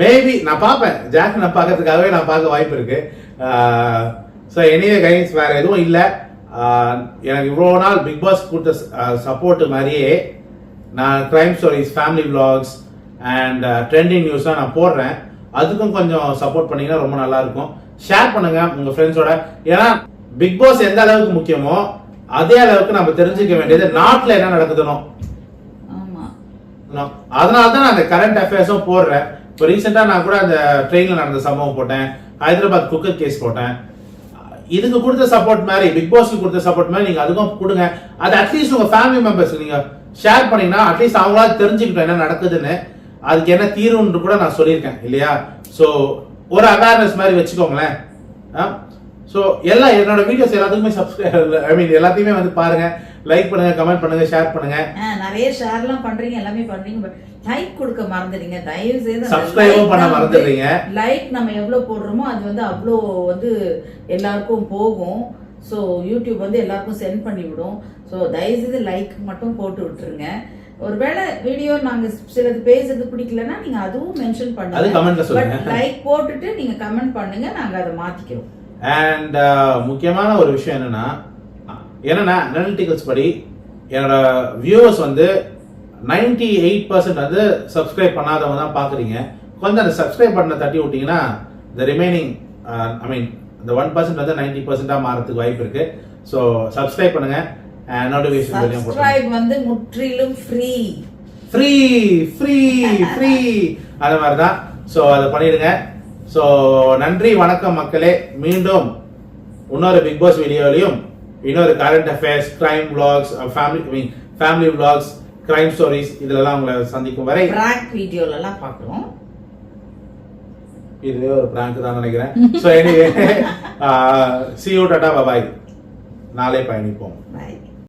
மேபி நான் பார்ப்பேன், ஜாக் நான் பார்க்கறதுக்காகவே நான் பார்க்க வாய்ப்பு இருக்கு. ஸோ எனிவே கைஸ், வேற எதுவும் இல்லை. எனக்கு இவ்வளோ நாள் பிக் பாஸ் கொடுத்த சப்போர்ட் மாதிரியே நான் crime stories, family vlogs and trending நியூஸ்லாம் நான் போடுறேன். அதுக்கும் கொஞ்சம் சப்போர்ட் பண்ணீங்கன்னா ரொம்ப நல்லா இருக்கும். ஷேர் பண்ணுங்க உங்க ஃப்ரெண்ட்ஸோட. ஏன்னா பிக் பாஸ் எந்த அளவுக்கு முக்கியமோ அதே அளவுக்கு நம்ம தெரிஞ்சுக்க வேண்டியது நாட்டில் என்ன நடக்குதுனோ. அதனால தான் நான் அந்த கரண்ட் அஃபேர்ஸும் போடுறேன். இப்போ ரீசெண்டாக நான் கூட அந்த ட்ரெயினில் நடந்த சம்பவம் போட்டேன், ஹைதராபாத் குக்கர் கேஸ் போட்டேன். இதுக்கு கொடுத்த சப்போர்ட் மாதிரி, பிக் பாஸ்க்கு கொடுத்த சப்போர்ட் மாதிரி நீங்க அதுக்கும் கொடுங்க. அது அட்லீஸ்ட் உங்க ஃபேமிலி மெம்பர்ஸ் நீங்க ஷேர் பண்ணீங்கன்னா அட்லீஸ்ட் அவங்களால தெரிஞ்சுக்கிட்டோம் என்ன நடக்குதுன்னு, அதுக்கு என்ன தீர்வுன்னு கூட நான் சொல்லியிருக்கேன் இல்லையா? ஸோ ஒரு அவேர்னஸ் மாதிரி வச்சுக்கோங்களேன். ஸோ எல்லாம் என்னோட வீடியோஸ் எல்லாத்துக்குமே சப்ஸ்கிரைப், எல்லாத்தையுமே வந்து பாருங்க, லைக் பண்ணுங்க, கமெண்ட் பண்ணுங்க, ஷேர் பண்ணுங்க. நிறைய ஷேர்லாம் பண்றீங்க, எல்லாமே பண்றீங்க. லைக் கொடுக்க மறந்துடுங்க, தயவு செய்து சப்ஸ்கிரைபும் பண்ண மறந்துடுறீங்க. லைக் நம்ம எவ்வளவு போடுறோமோ அது வந்து அவ்வளோ வந்து எல்லாருக்கும் போகும். ஸோ யூடியூப் வந்து எல்லாருக்கும் சென்ட் பண்ணி விடும். ஸோ தயவு செய்து லைக் மட்டும் போட்டு விட்டுருங்க. ஒருவேளை வீடியோ நாங்க சிலது பேசுறது பிடிக்கலன்னா நீங்க அதுவும் மென்ஷன் பண்ணுங்க. லைக் போட்டுட்டு நீங்க கமெண்ட் பண்ணுங்க, நாங்க அதை மாத்திக்கிறோம். அண்ட் முக்கியமான ஒரு விஷயம் என்னன்னா அனாலிட்டிகல்ஸ் படி என்னோட வியூவர்ஸ் வந்து 98% வந்து சப்ஸ்கிரைப் பண்ணாதவங்க தான் பாக்குறீங்க. கொஞ்சம் அந்த சப்ஸ்கிரைப் பட்டனை தட்டி விட்டீங்கன்னா the remaining the 1% வந்து 90% மாறதுக்கு வாய்ப்பு இருக்கு. ஸோ சப்ஸ்கிரைப் பண்ணுங்க, நோட்டிஃபிகேஷன் பெல்லையும் போடுங்க. சப்ஸ்கிரைப் வந்து முற்றிலும் ஃப்ரீ அந்த மாதிரி தான். ஸோ அதை பண்ணிடுங்க. ஸோ நன்றி, வணக்கம் மக்களே. மீண்டும் இன்னொரு பிக் பாஸ் வீடியோலையும் இன்னொரு current affairs, crime vlogs, family vlogs, crime stories இதெல்லாம் உங்களை சந்திக்கும் வரை பிராங்க் வீடியோலலாம் பார்க்குறோம். இதுவே ஒரு பிராங்க் தான் நினைக்கிறேன். So anyway see you, tata, bye. நாளை பயணிப்போம். பாய்.